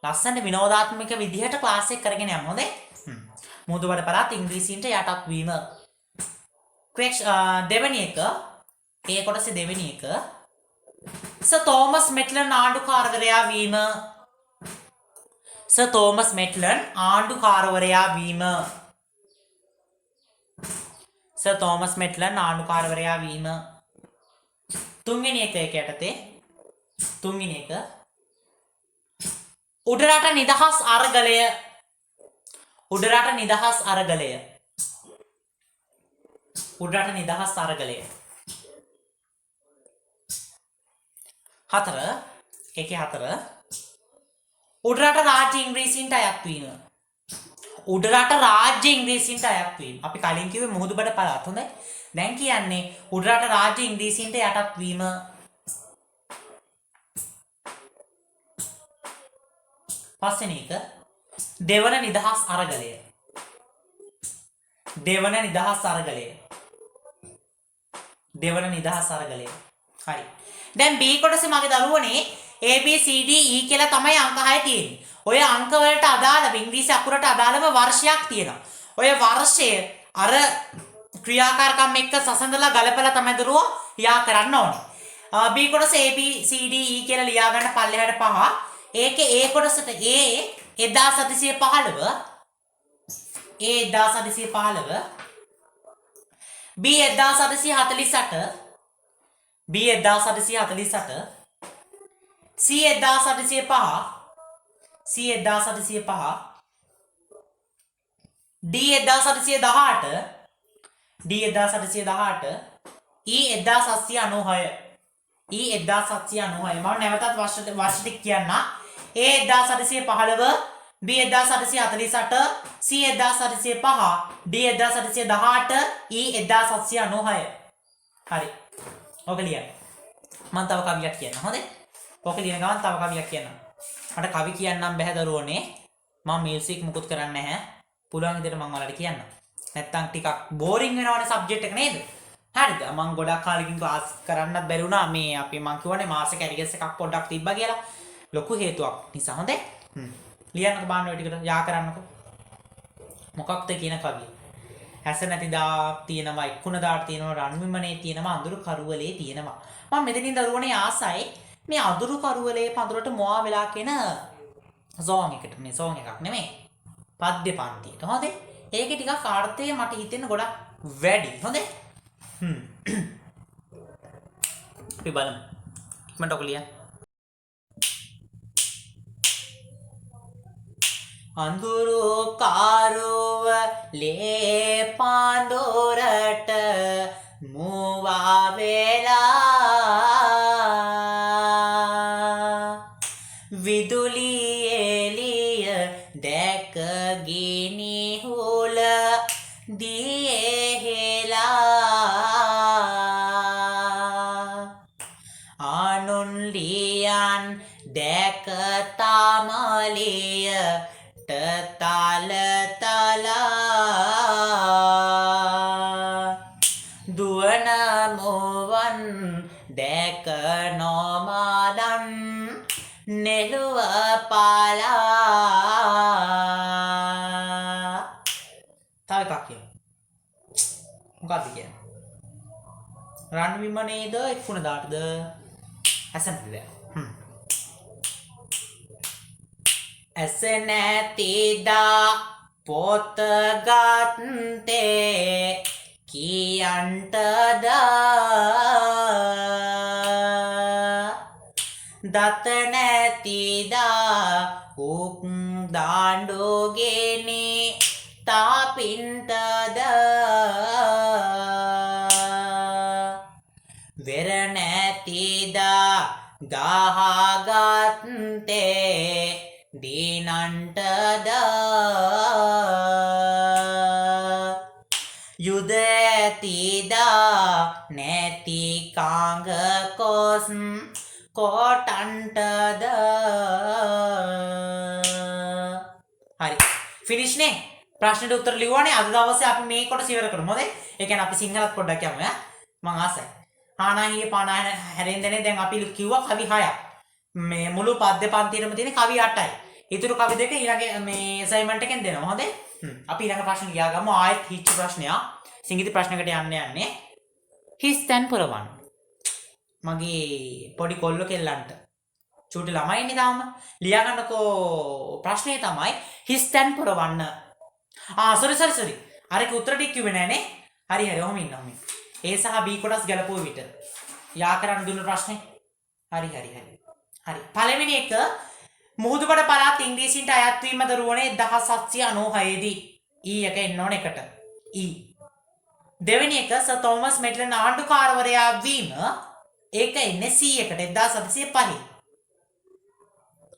ලස්සනට විනෝදාත්මක විදිහට ක්ලාස් එක කරගෙන යමු හොඳේ. මුහුදුබඩ පළාත් ඉංග්‍රීසින්ට යටත් වීම. දෙවෙනි එක. ඒ කොටසේ දෙවෙනි එක. සර් තෝමස් මෙට්ලන් ආණ්ඩුකාරවරයා වීම. සර් තෝමස් මෙට්ලන් ආණ්ඩුකාරවරයා වීම. සර් තෝමස් මෙට්ලන් ආණ්ඩුකාරවරයා වීම. තුන්වෙනි එක යටතේ. තුන්වෙනි එක. උඩරට නිදහස් අරගලය. උඩරට නිදහස් අරගලය. උඩරට නිදහස් අරගලය. 4. ඒකේ 4. උඩරට රාජ්‍ය ඉංග්‍රීසින්ට අයත් වීම. උඩරට රාජ්‍ය ඉංග්‍රීසින්ට අයත් වීම. අපි කලින් කිව්වේ මුහුදුබඩ පළාත් හොඳයි. දැන් කියන්නේ උඩරට රාජ්‍ය ඉංග්‍රීසින්ට යටත් වීම. පස්වෙනි එක දෙවන නිදහස් අරගලය. දෙවන නිදහස් අරගලය. දෙවන නිදහස් අරගලය. හරි. දැන් B කොටසේ මගේ දරුවනේ A B C D E කියලා තමයි අංක 6 තියෙන්නේ. ඔය අංක වලට අදාළව ඉංග්‍රීසි අකුරට අදාළව වර්ෂයක් තියෙනවා. ඔය වර්ෂය අර ක්‍රියාකාරකම් එක්ක සසඳලා ගලපලා තමයි දරුවෝ යා කරන්න ඕනේ. B කොටස A B C D E කියලා ලියා ගන්න පල්ලෙහාට 5. ඒකේ A කොටසට A 1715 1715 B 1748 B 1748 C 1705 C 1705 D 1718 D 1718 E 1796 E 1796 මම නැවතත් වර්ෂ ටික කියන්න. A 1715 B 1748 C 1705 D 1718 E 1796 හරි. ඔක ලියන්න. මම තව කවියක් කියන්න. හොඳේ? ඔක ලියන ගමන් තව කවියක් කියන්න. මට කවි කියන්නම් බෑ දරුවනේ. මම මියුසික් මුකුත් කරන්නේ නැහැ. පුළුවන් විදිහට මම ඔයාලට කියන්න. නැත්තම් ටිකක් බෝරින් වෙනවනේ සබ්ජෙක්ට් එක නේද? හරිද? මම ගොඩක් කාලෙකින් ක්ලාස් කරන්නත් බැරි වුණා. මේ අපි මං කියවනේ මාසෙක ඇරිගස් එකක් පොඩ්ඩක් තිබ්බා කියලා. ලොකු හේතුවක් නිසා. හොඳේ? ලියන්නකො බාන්න ඔය ටිකට යා කරන්නකො. මොකක්ද කියන කවිය? ඇස නැති දා තියෙනවා, එක්කුණ දාට තියෙනවා, රන්විමනේ තියෙනවා, අඳුරු කරුවලේ තියෙනවා. මම මෙතනින් දරුවනේ ආසයි මේ අඳුරු කරුවලේ පඳුරට මොවා වෙලා කියන සෝන් එකට. මේ සෝන් එකක් නෙමෙයි. පද්‍ය පන්තියට. හොඳේ? ඒකේ ටිකක් අර්ථය මට හිතෙන්න ගොඩක් වැඩි. හොඳේ? අපි බලමු. ඉක්මනට ඔක ලියන්න. අඳුරු කාරුව ලේ පඳුරට මුවා වෙලා විදුලි එළිය දැක ගිනි හුල දියේ හෙලා ආනුන් ලියන් දැක තමලිය තල තලා දුවන මුවන් දැක නොමලන් නෙළුව පාලා. තව එකක් කියමු. මොකක්ද කියන්නේ? රන් විමනේද එක්කුණ දාටද ඇසෙන්නද? ඇස නැතිදා පොත ගත්තේ කියන්ටද දත නැතිදා උක් දාණ්ඩුගෙනි තාපින්ටද වෙර නැතිදා ගහගත්තේ දීනන්ටද යුද ඇතිදා නැති කාංග කොස් කොටන්ටද. හරි ෆිනිෂ් නේ. ප්‍රශ්නෙට උත්තර ලියුවානේ. අද දවසේ අපි මේ කොටස ඉවර කරමු. හොඳයි? ඒ කියන්නේ අපි සිංහලත් පොඩ්ඩක් යමු ඈ. මං ආසයි. හානාහියේ පානා හැරෙන්දනේ දැන් අපි කිව්වා කවි 6ක්. මේ මුළු පද්‍ය පන්තියේම තියෙන කවි 8යි. ඊටු කවි දෙක ඊළඟ මේ අසයින්මන්ට් එකෙන් දෙනවා. හොඳේ? අපි ඊළඟ ප්‍රශ්න ගියා ගමු. ආයෙත් හිච්ච ප්‍රශ්නයක්. සිංගිති ප්‍රශ්නකට යන්නේ. හිස් තැන් පුරවන්න. මගේ පොඩි කොල්ල කෙල්ලන්ට චූටි ළමයි ඉන්නේ තාම. ලියා ගන්නකෝ ප්‍රශ්නේ තමයි හිස් තැන් පුරවන්න. සෝරි. අරක උත්තර ටික කිව්වේ නෑනේ. හරි ඔහොම ඉන්න ඔහොම. A සහ B කොටස් ගැලපුව විතර. යා කරන්න දුන්න ප්‍රශ්නේ. හරි. පළවෙනි එක මුහුදුබඩ පළාත් ඉංග්‍රීසින්ට අයත් වීම දරුවනේ 1796 දී. E එක එන්න ඕන එකට. E. දෙවෙනි එක සර් තෝමස් මෙට්ලන් ආණ්ඩුකාරවරයා වීම ඒක එන්නේ C එකට 1705.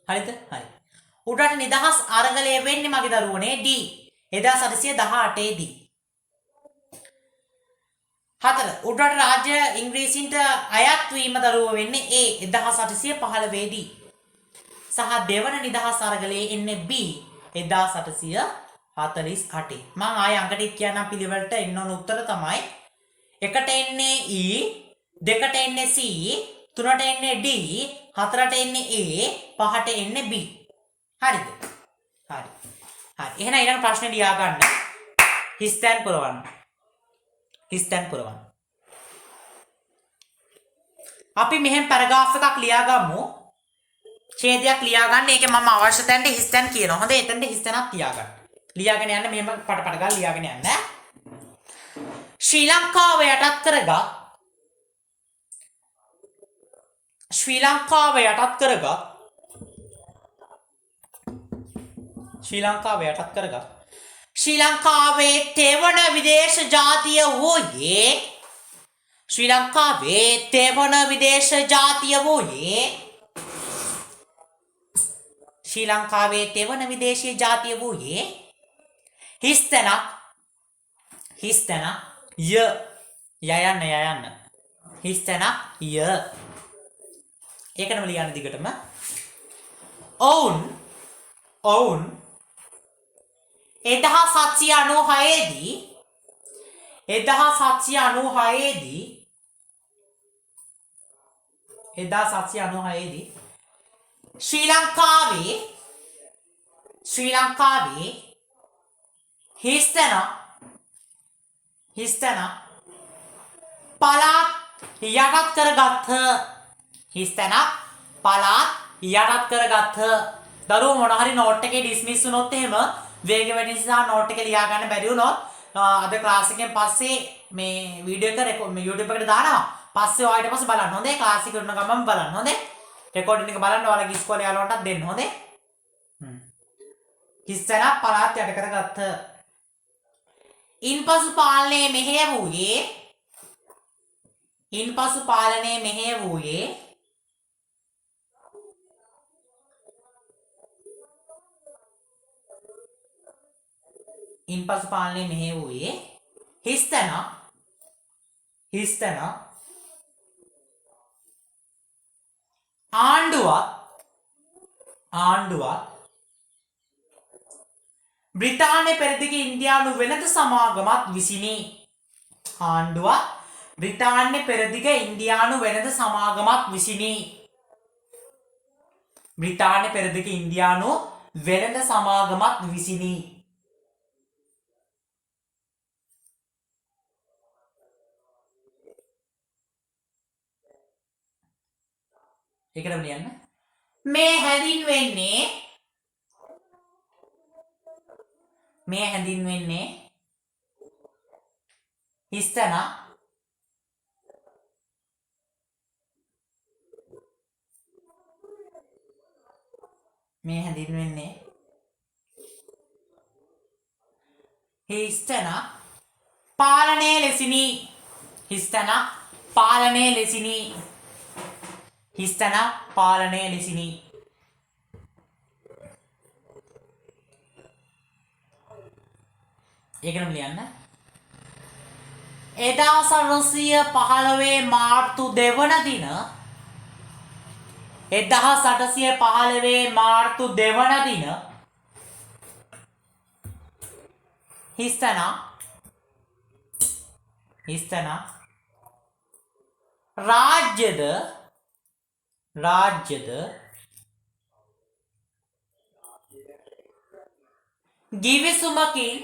හරිද? හරි. උඩට නිදහස් අරගලය වෙන්නේ මගේ දරුවනේ D 1818 දී. 4 උඩට රාජ්‍ය ඉංග්‍රීසින්ට අයත් වීම දරුවෝ වෙන්නේ A 1815 දී. සහ දෙවන නිදහස් අරගලයේ එන්නේ B 1819 48. මම ආයෙ අංක ටික කියන්නම් පිළිවෙලට. එන්න ඕන උත්තර තමයි එකට එන්නේ E, දෙකට එන්නේ C, තුනට එන්නේ D, හතරට එන්නේ A, පහට එන්නේ B. හරිද? හරි. හරි. එහෙනම් ඊළඟ ප්‍රශ්නේ ලියා ගන්න. හිස්තැන් පුරවන්න. හිස්තැන් පුරවන්න. අපි මෙහෙම පැරග්‍රාෆ් එකක් ලියා ගමු. ඡේදයක් ලියා ගන්න. ඒකේ මම අවශ්‍ය තැනට හිස්තැන් කියනවා. හොඳ එතනට හිස්තැනක් තියාගන්න. ලියාගෙන යන්න මෙහෙම පට ගාලා ලියාගෙන යන්න. ශ්‍රී ලංකාව යටත් කරගත් ශ්‍රී ලංකාවේ තෙවන විදේශ ජාතිය වූයේ හිස්තැනක් ය යයන්න හිස්තැනක් ය ඒකනම ලියන්න දිගටම ඔවුන් 1796 දී ශ්‍රී ලංකාවේ හිස්තැන පළාත් යටත් කරගත්හ. දරුවෝ මොන හරි නෝට් එකේ ඩිස්මිස් වුණොත් එහෙම වේග වැඩි නිසා නෝට් එක ලියා ගන්න බැරි වුණොත් අද ක්ලාස් එකෙන් පස්සේ මේ වීඩියෝ එක YouTube එකට දානවා. පස්සේ ඔයාලට පස්සේ බලන්න හොඳේ. ක්ලාස් එක කරන ගමන් බලන්න හොඳේ. රෙකෝඩින් එක බලන්න ඔයාලගේ ඉස්කෝලේ යාළුවන්ටත් දෙන්න හොඳේ. හිස්තැන පළාත් යට කරගත්හ. ඉන්පසු පාලනය මෙහෙය වූයේ හිස්තැන ආණ්ඩුවත් බ්‍රිතාන්‍ය පෙරදිග ඉන්දියානු වෙළඳ සමාගමත් විසිනි. ඒකටම ලියන්න. මේ හැඳින්වෙන්නේ හිස්තැන පාලනය ලෙසිනි. ඒකනම් ලියන්න. 1815 මාර්තු 2 වන දින හිස්තැන රාජ්‍යද ගිවිසුමකින්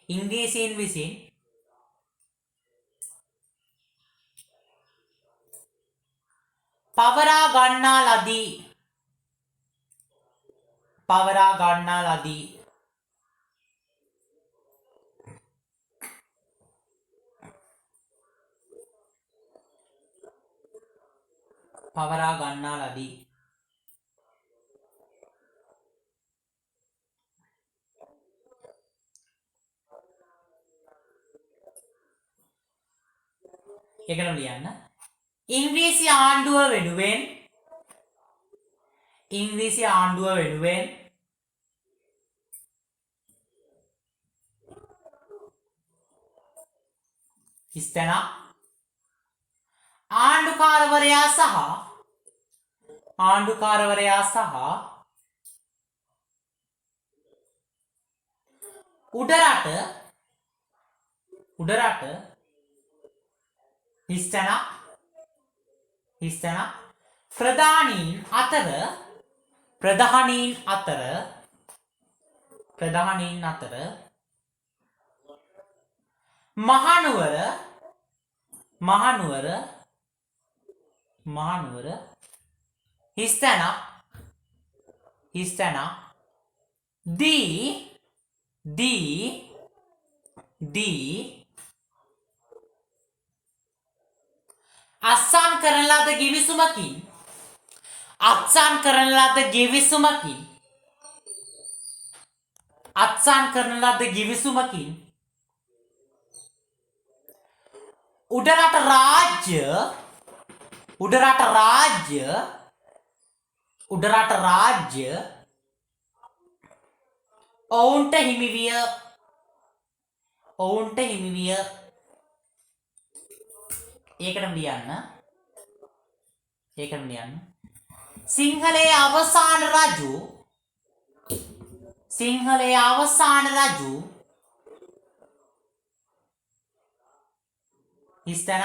ඉංග්‍රීසීන් විසින් පවරා ගන්නා ලදී. ඒකනම් ලියන්න. ඉංග්‍රීසි ආණ්ඩුව වෙනුවෙන් හිස්තැන ආණ්ඩුකාරවරයා සහ උඩරට හිස්තැන ප්‍රධානීන් අතර මහනුවර හිස්තැන අත්සන් කරන ලද ගිවිසුමකින් උඩරට රාජ්‍ය ඔවුන්ට හිමි විය ඒකටම ලියන්න සිංහලයේ අවසාන රජු හිස්තැන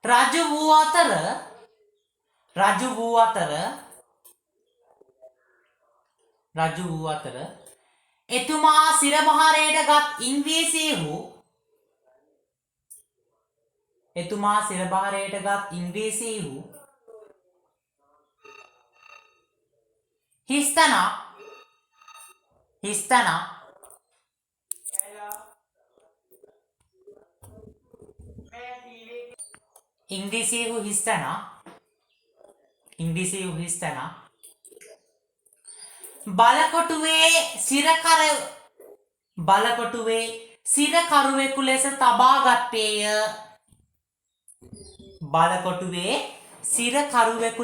රජු වූ අතර එතුමා සිරමහරයට ගත් ඉංග්‍රීසීහු හිස්තැන බලකොටුවේ සිරකරුවෙකු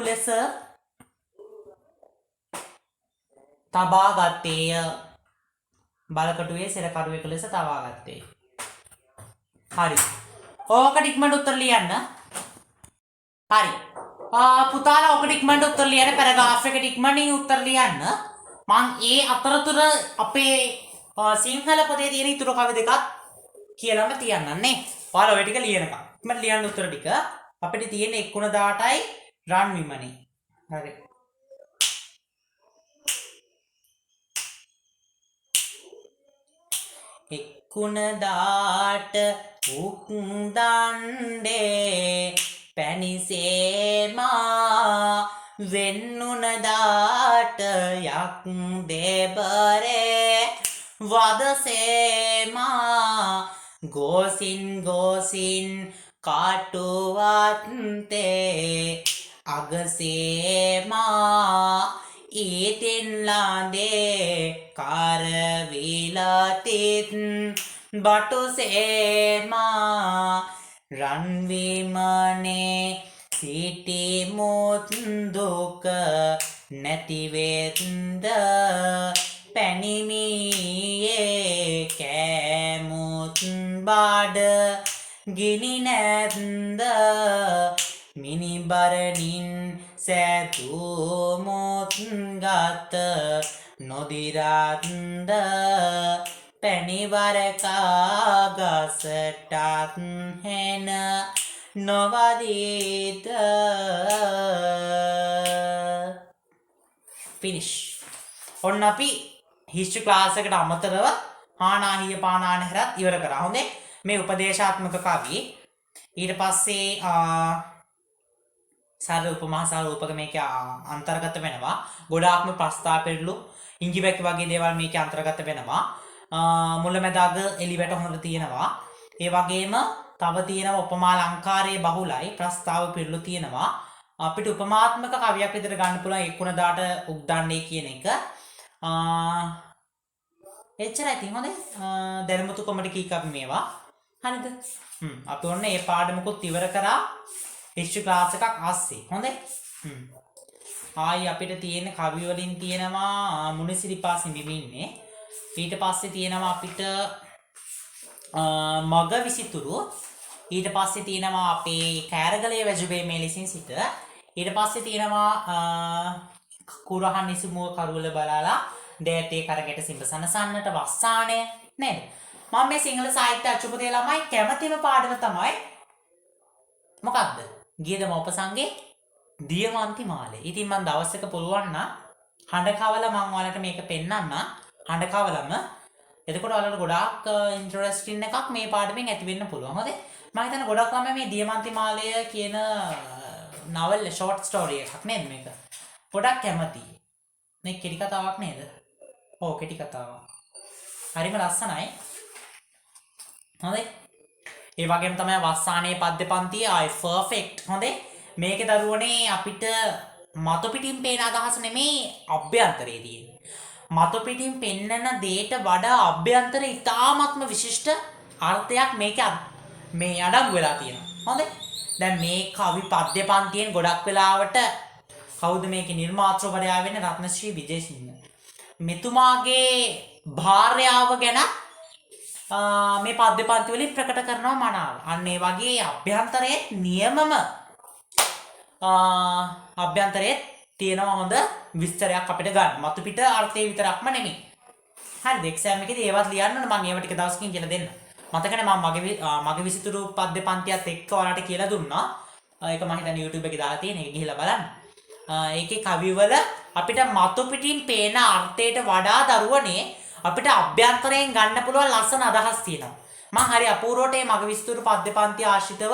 ලෙස තබා ගත්තේය. හරි. ඕකට ඉක්මනට උත්තර ලියන්න. හරි. පුතාලා ඕකට ඉක්මනට උත්තර ලියන්න. පැරග්‍රාෆ් එකට ඉක්මනින් උත්තර ලියන්න. මං ඒ අතරතුර අපේ සිංහල පදේ තියෙන ඉතුරු කවි දෙකක් කියලාම තියන්නම් නේ. ඔයාලා ඔය ටික ලියනකම්. ඉක්මනට ලියන්න උත්තර ටික. අපිට තියෙන 1:18යි රන් විමනේ. හරි. එක්කුණදාට උක්දණ්ඩේ පැනිසේමා වෙන්නුනදාට යක් දෙබරේ වදසේමා ගෝසින් කාටුවත්තේ අගසේමා ඊතින්ලාදේ කරවිලතිත් බටුසේමා රන්විමනේ සිටිමුත් දුක නැතිවෙත්ද පැනිමියේ කෑමුත් බඩ ගිනි නැත්ද මිනිබරණින් සැතුමුත් ගත නොදිරත්ද පැනිවරකා ගසටත් හෙන නොවදීත. ෆිනිෂ්. ඔන්න අපි හිස්ටරි ක්ලාස් එකට අමතරව හානාහිය පානාන හැරත් ඉවර කරා. හොඳේ. මේ උපදේශාත්මක කවි ඊට පස්සේ සරල උපමා සහ රූපක මේකේ අන්තර්ගත වෙනවා. ගොඩාක්ම ප්‍රස්තාව පෙරළු ඉංගිබැකි වගේ දේවල් මේකේ අන්තර්ගත වෙනවා. මුලැමැදාග එලිවැට හොඳට තියෙනවා. ඒ වගේම තව තියෙනවා උපමා අලංකාරයේ බහුලයි ප්‍රස්තාව පෙරළු තියෙනවා. අපිට උපමාත්මක කවියක් විදිහට ගන්න පුළුවන් 1:18 උක්දණ්ඩේ කියන එක. එච්චරයි ඉතින් හොඳේ. දැනුමුතු කොමඩි කීක අපි මේවා. හරිද? අපි ඔන්න මේ පාඩමකුත් ඉවර කරා හිස්ටරි ක්ලාස් එකක් ආස්සේ. හොඳේ. ආයි අපිට තියෙන කවි වලින් තියෙනවා මුනිසිරිපා සිඹිමින්නේ. ඊට පස්සේ තියෙනවා අපිට මග විසිතුරු. ඊට පස්සේ තියෙනවා අපේ කෑරගලේ වැජුබේ මේ ලෙසින් සිට. ඊට පස්සේ තියෙනවා කුරහන් නිසුමුව කරුවල බලාලා දෑතේ කරකට සිඹසනසන්නට වස්සානය නේද? මම මේ සිංහල සාහිත්‍ය අච්චුපතේ ළමයි කැමතිම පාඩම තමයි මොකක්ද? ගියද මෝපසංගේ දියමන්ති මාලේ. ඉතින් මම දවසක පුළුවන් නම් හඬ කවලා මම ඔයාලට මේක පෙන්නන්න. හඬ කවලම එතකොට ඔයාලට ගොඩාක් ඉන්ටරෙස්ටිං එකක් මේ පාඩමෙන් ඇති වෙන්න පුළුවන්. හොඳයි. මම හිතන්නේ ගොඩක් ළමයි මේ දියමන්ති මාලය කියන novel short story එකක් නේද මේක? ගොඩක් කැමති. මේ කෙටි කතාවක් නේද? ඔව් කෙටි කතාවක්. හරිම ලස්සනයි. හොඳයි. ඒ වගේම තමයි වස්සානේ පද්‍ය පන්තිය ආයි පර්ෆෙක්ට්. හොඳයි. මේකේ දරුවනේ අපිට මතු පිටින් පේන අදහස නෙමේ අභ්‍යන්තරයේ තියෙන්නේ. මතු පිටින් පෙන්නන දෙයට වඩා අභ්‍යන්තරේ ඉතාමත්ම විශිෂ්ට අර්ථයක් මේකේ මේ අඩංගු වෙලා තියෙනවා. හොඳයි. දැන් මේ කවි පද්‍ය පන්තියෙන් ගොඩක් වෙලාවට කවුද මේකේ නිර්මාතෘවරයා වෙන්නේ? රත්නශ්‍රී විජේසිංහ. මෙතුමාගේ භාර්යාව ගැන මේ පද්‍ය පන්ති වලින් ප්‍රකට කරනවා මනාව. අන්න ඒ වගේ අභ්‍යන්තරයේ නියමම අභ්‍යන්තරයේ තියෙනවා හොඳ විස්තරයක් අපිට ගන්න. මතු පිට අර්ථය විතරක්ම නෙමෙයි. හරිද? එක්සෑම් එකේදී ඒවත් ලියන්න ඕන. මම ඒව ටික දවසකින් කියලා දෙන්න. මතකනේ මම මගේ විසිතුරු පද්‍ය පන්තියත් එක්ක ඔයාලට කියලා දුන්නා. ඒක මම හිතන්නේ YouTube එකේ දාලා තියෙන. ඒක ගිහිල්ලා බලන්න. ඒකේ කවිවල අපිට මතු පිටින් පේන අර්ථයට වඩා දරුවනේ අපිට අභ්‍යන්තරයෙන් ගන්න පුළුවන් ලස්සන අදහස් තියෙනවා. මම හරි අපූර්වට මේ මගේ විස්තර පද්‍ය පන්ති ආශ්‍රිතව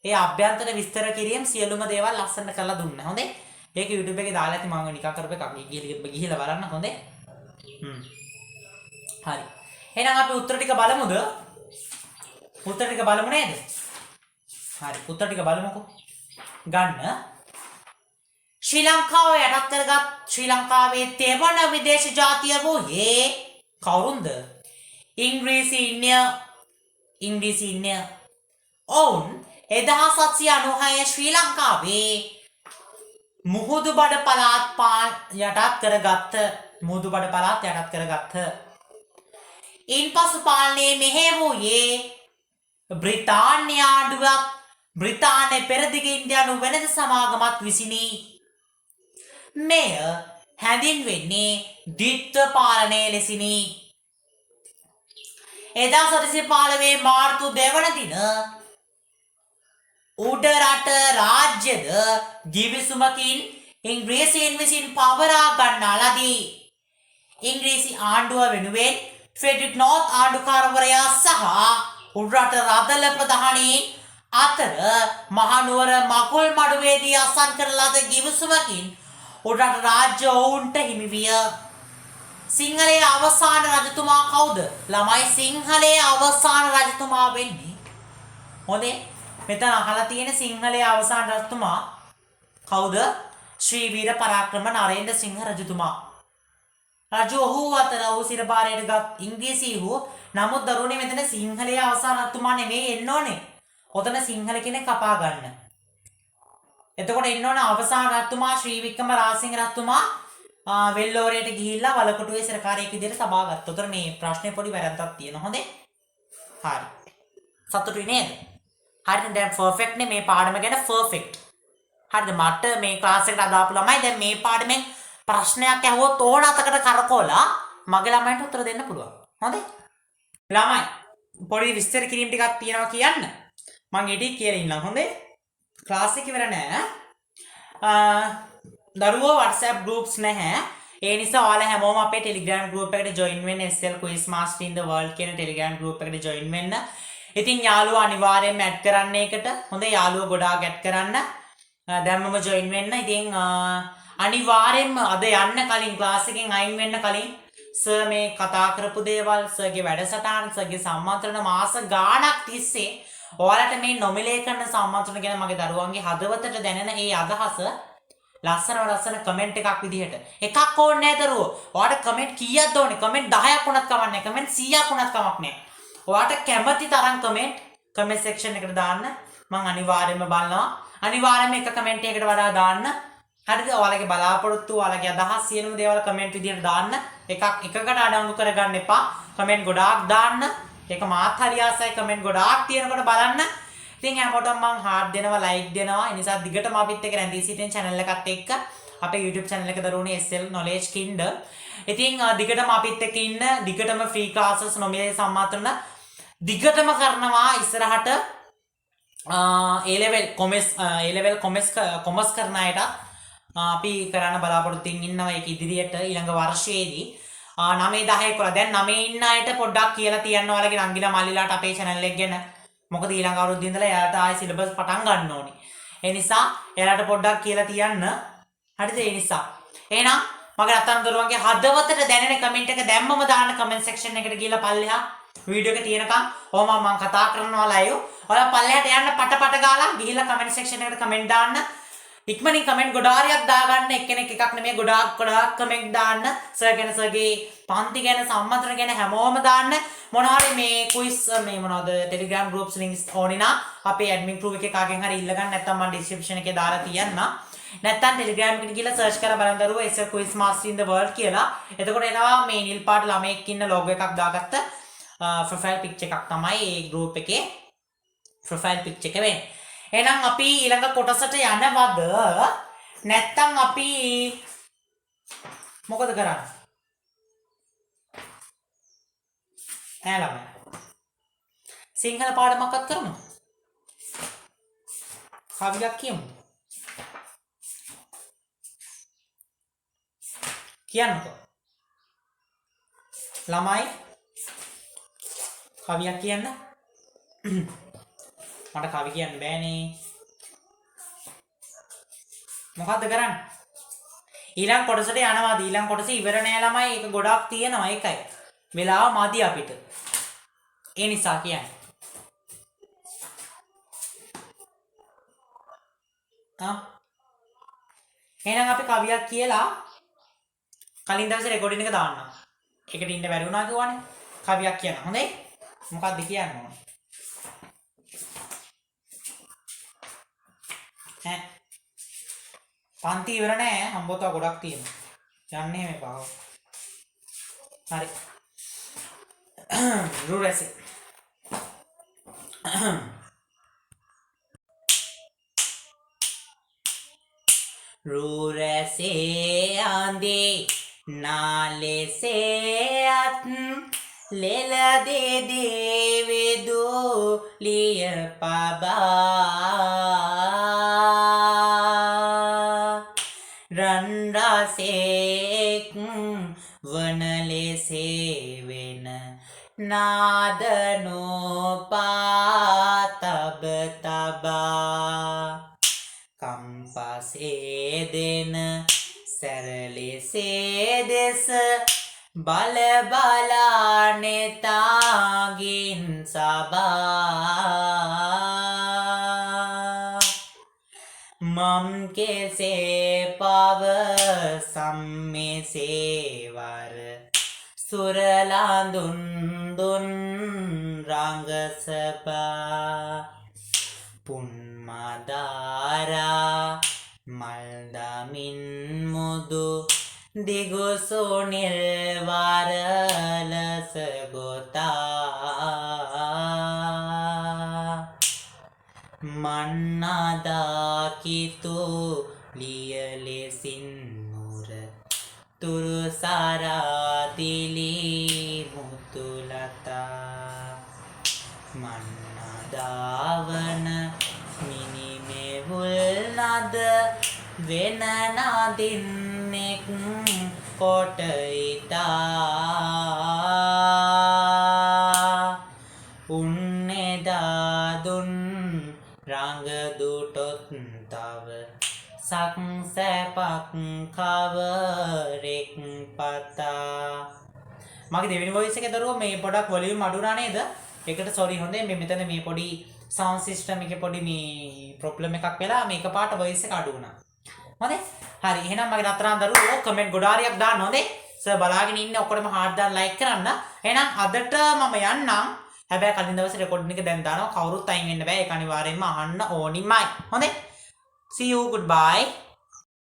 ඒ අභ්‍යන්තර විස්තර කිරීම සියලුම දේවල් ලස්සන කරලා දුන්නා. හොඳේ. ඒක YouTube එකේ දාලා ඇති මම නිකන් කරපු එකක්. ගිහිල්ලා බලන්න. හොඳේ. හරි. එහෙනම් අපි උත්තර ටික බලමුද? උත්තර ටික බලමු නේද? හරි. උත්තර ටික බලමුකෝ. ගන්න. ශ්‍රී ලංකාව යටත් කරගත් ශ්‍රී ලංකාවේ තෙවන විදේශ ජාතිය වූයේ කවුරුන්ද? ඉංග්‍රීසීන්ය. ඔවුන් 1796 ශ්‍රී ලංකාවේ මුහුදුබඩ පළාත් යටත් කරගත්ත. ඉන්පසු පාලනයේ මෙහෙයවූයේ බ්‍රිතාන්‍ය ආණ්ඩුවත් බ්‍රිතාන්‍ය පෙරදිග ඉන්දියානු වෙළඳ සමාගමත් විසිනි. මෙය හැඳින්වෙන්නේ ද්විත්ව පාලනය ලෙසිනි. 1815 මාර්තු 2 වන දින උඩරට රාජ්‍යද ගිවිසුමකින් ඉංග්‍රීසීන් විසින් පවරා ගන්නා ලදී. ඉංග්‍රීසි ආණ්ඩුව වෙනුවෙන් ෆ්‍රෙඩරික් නෝත් ආණ්ඩුකාරවරයා සහ උඩරට රදළ ප්‍රධානීන් අතර මහනුවර මකුල් මඩුවේදී අසන් කරන ලද ගිවිසුමකින් උඩරට රාජ්‍ය ඔවුන්ට හිමි විය. සිංහලයේ අවසාන රජතුමා කවුද? ළමයි සිංහලයේ අවසාන රජතුමා වෙන්නේ. හොඳේ. මෙතන අහලා තියෙන සිංහලයේ අවසාන රජතුමා කවුද? ශ්‍රී වීර පරාක්‍රම නරේන්ද්‍ර සිංහ රජතුමා. රජු ඔහු අතර ඔහු සිරපාරයට ගත් ඉංග්‍රීසීහු. නමුත් දරුවනේ මෙතන සිංහලයේ අවසාන රජතුමා නෙමෙයි එන්න ඕනේ. ඔතන සිංහල කෙනෙක් කපා ගන්න. එතකොට එන්න ඕන අවසාන රජතුමා ශ්‍රී වික්‍රම රාජසිංහ රජතුමා වෙල්ලෝරයට ගිහිල්ලා වලකොටුවේ සරකාරයෙක් විදිහට සබා ගත්තා. උතර මේ ප්‍රශ්නේ පොඩි වැරද්දක් තියෙනවා. හොඳේ. හරි. සතුටුයි නේද? හරිද? දැන් පර්ෆෙක්ට් නේ මේ පාඩම ගැන පර්ෆෙක්ට්. හරිද? මට මේ ක්ලාස් එකට අදාපු ළමයි දැන් මේ පාඩමෙන් ප්‍රශ්නයක් ඇහුවොත් ඕන අතකට කරකෝලා මගේ ළමයින්ට උත්තර දෙන්න පුළුවන්. හොඳේ? ළමයි පොඩි විස්තර කිරීම ටිකක් තියෙනවා කියන්න. මම ඊටි කියලා ඉන්නම්. හොඳේ? ක්ලාස් එක ඉවර නෑ. දරුවෝ WhatsApp groups නැහැ. ඒ නිසා ඔයාලා හැමෝම අපේ Telegram group එකට join වෙන්න. SL Quiz Master in the World කියන Telegram group එකට join වෙන්න. ඉතින් යාළුවෝ අනිවාර්යයෙන්ම add කරන්න ඒකට. හොඳේ යාළුවෝ ගොඩාක් add කරන්න. දැන්මම join වෙන්න. ඉතින් අනිවාර්යයෙන්ම අද යන්න කලින් ක්ලාස් එකෙන් අයින් වෙන්න කලින් සර් මේ කතා කරපු දේවල් සර්ගේ වැඩසටහන් සර්ගේ සම්මන්ත්‍රණ මාස ගාණක් තිස්සේ ඔයාලට මේ නොමිලේ කරන සම්මන්ත්‍රණ ගැන මගේ දරුවන්ගේ හදවතට දැනෙන ඒ අදහස ලස්සන කමෙන්ට් එකක් විදිහට එකක් ඕනේ නැහැ දරුවෝ. ඔයාලට කමෙන්ට් කීයක්ද ඕනේ? කමෙන්ට් 10ක් වුණත් කමක් නැහැ. කමෙන්ට් 100ක් වුණත් කමක් නැහැ. ඔයාලට කැමති තරම් කමෙන්ට් සෙක්ෂන් එකට දාන්න. මම අනිවාර්යයෙන්ම බලනවා. අනිවාර්යයෙන්ම එක කමෙන්ට් එකකට වඩා දාන්න. හරිද? ඔයාලගේ බලාපොරොත්තු ඔයාලගේ අදහස් සියලුම දේවල් කමෙන්ට් විදියට දාන්න. එකකට අඩංගු කරගන්න එපා. කමෙන්ට් ගොඩාක් දාන්න. ඒක මාත් හරි ආසයි කමෙන්ට් ගොඩාක් තියෙනකොට බලන්න. ඉතින් හැමෝටම මං හાર્ට් දෙනවා, ලයික් දෙනවා. ඒ නිසා දිගටම අපිත් එක්ක රැඳී සිටින channel එකත් එක්ක අපේ YouTube channel එක දරුවනේ SL Knowledge Kinder. ඉතින් දිගටම අපිත් එක්ක ඉන්න, දිගටම free classes නොමිලේ සම්මාතරන දිගටම කරනවා ඉස්සරහට A level commerce කරන අයට අපි කරන්න බලාපොරොත්තු ඉන්නවා ඒක ඉදිරියට ඊළඟ වර්ෂයේදී 9 10 11 දැන් 9 ඉන්න අයට පොඩ්ඩක් කියලා තියන්න ඔයාලගේ නංගිලා මල්ලිලාට අපේ channel එක ගැන. මොකද ඊළඟ අවුරුද්දේ ඉඳලා එයාට ආයෙ සිලබස් පටන් ගන්න ඕනේ. ඒ නිසා එයාලට පොඩ්ඩක් කියලා තියන්න. හරිද? ඒ නිසා එහෙනම් මගේ රත්තරන් දරුවන්ගේ හදවතට දැනෙන කමෙන්ට් එක දැම්මම දාන්න කමෙන්ට් සෙක්ෂන් එකට ගිහලා පල්ලෙහා වීඩියෝ එක තියෙනකම් ඕම මම කතා කරනවා ලයිව්. ඔයාලා පල්ලෙහාට යන්න පට ගාලා ගිහිල්ලා කමෙන්ට් සෙක්ෂන් එකට කමෙන්ට් දාන්න. ඉක්මනින් කමෙන්ට් ගොඩාරියක් දාගන්න. එක්කෙනෙක් එකක් නෙමෙයි ගොඩාක් කමෙන්ට් දාන්න. සර් ගැන සර්ගේ පන්ති ගැන සම්මන්ත්‍රණ ගැන හැමෝම දාන්න. මොනවා හරි මේ ක්විස් මේ මොනවද ටෙලිග්‍රෑම් ගෲප්ස් ලින්ක්ස් ඕනේ නා අපේ ඇඩ්මින් ගෲප් එකේ කාගෙන් හරි ඉල්ලගන්න. නැත්නම් මම ඩිස්ක්‍රිප්ෂන් එකේ දාලා තියන්න. නැත්නම් ටෙලිග්‍රෑම් එකට ගිහලා සර්ච් කරලා බලන් දරුවෝ SL quiz master in the world කියලා. එතකොට එනවා මේ නිල් පාට ළමෙක් ඉන්න ලොගෝ එකක් දාගත්ත ප්‍රොෆයිල් පික්චර් එකක් තමයි ඒ ගෲප් එකේ ප්‍රොෆයිල් පික්චර් එක වෙන්නේ. එහෙනම් අපි ඊළඟ කොටසට යනවද? නැත්නම් අපි මොකද කරන්නේ? ළමයි සිංහල පාඩමක්වත් කරමු. කවියක් කියමු. කියන්නකෝ. ළමයි කවියක් කියන්න. මට කවි කියන්න බෑනේ. මොකද්ද කරන්නේ? ඊළඟ කොටසට යනවාද? ඊළඟ කොටස ඉවර නෑ ළමයි. ඒක ගොඩක් තියෙනවා ඒකයි. වෙලාව මදි අපිට. ඒ නිසා කියන්නේ. එහෙනම් අපි කවියක් කියලා කලින් දවසේ රෙකෝඩින් එක දාන්නම්. ඒකට ඉන්න බැරි වුණා කියවනේ. කවියක් කියන්න. හොඳයි? මොකක්ද කියන්න ඕන? පන්ති ඉවර නෑ. හම්බවතා ගොඩක් තියෙනවා. යන්නේ එහෙම එපා. හරි. රුරැසි. රුරැසේ ආන්දේ නාලෙසේ අත් ලෙල දෙදෙවෙදු ලිය පබා රන්රසෙක් වනලෙසේ වෙන නාදනෝපා තබ තබා කම්පසේ දෙන සැරලෙසේ දෙස බල බලා නෙතාගින් සබා මම් කෙසේ පව සම්මෙසේවර සුරලාඳුන් දුන් රංගසපා පුන්මදාරා මල්දමින් මුදු දිගුසුනිල් වරලස ගොතා මන්නදාකිතු ලියලෙසින් නුර තුරුසරාදිලි මුතුලතා මන්නදාවන මිනිමෙවුල් නද වෙන නදින්නෙක් කොට ඉතා උන්නේදා දුන් රංග දුටොත් තව සක් සැපක් කවරෙක් පතා මගේ දෙවෙනි වොයිස් එකේ දරුවෝ මේ පොඩක් වොලියුම් අඩු වුණා නේද? ඒකට සෝරි හොඳේ මේ මෙතන මේ පොඩි සවුන්ඩ් සිස්ටම් එකේ පොඩි මේ ප්‍රොබ්ලම් එකක් වෙලා මේක පාට වොයිස් එක අඩු වුණා. හොඳේ? හරි එහෙනම් මගේ රත්තරන් දරුවෝ කමෙන්ට් ගොඩාරියක් දාන්න හොඳේ? සර් බලාගෙන ඉන්න ඔක්කොම හાર્ට් දාලා ලයික් කරන්න. එහෙනම් අදට මම යන්නම්. හැබැයි කලින් දවසේ රෙකෝඩින් එක දැන් දානවා. කවුරුත් අයින් වෙන්න බෑ. ඒක අනිවාර්යෙන්ම අහන්න ඕනිමයි. හොඳේ? See you, goodbye.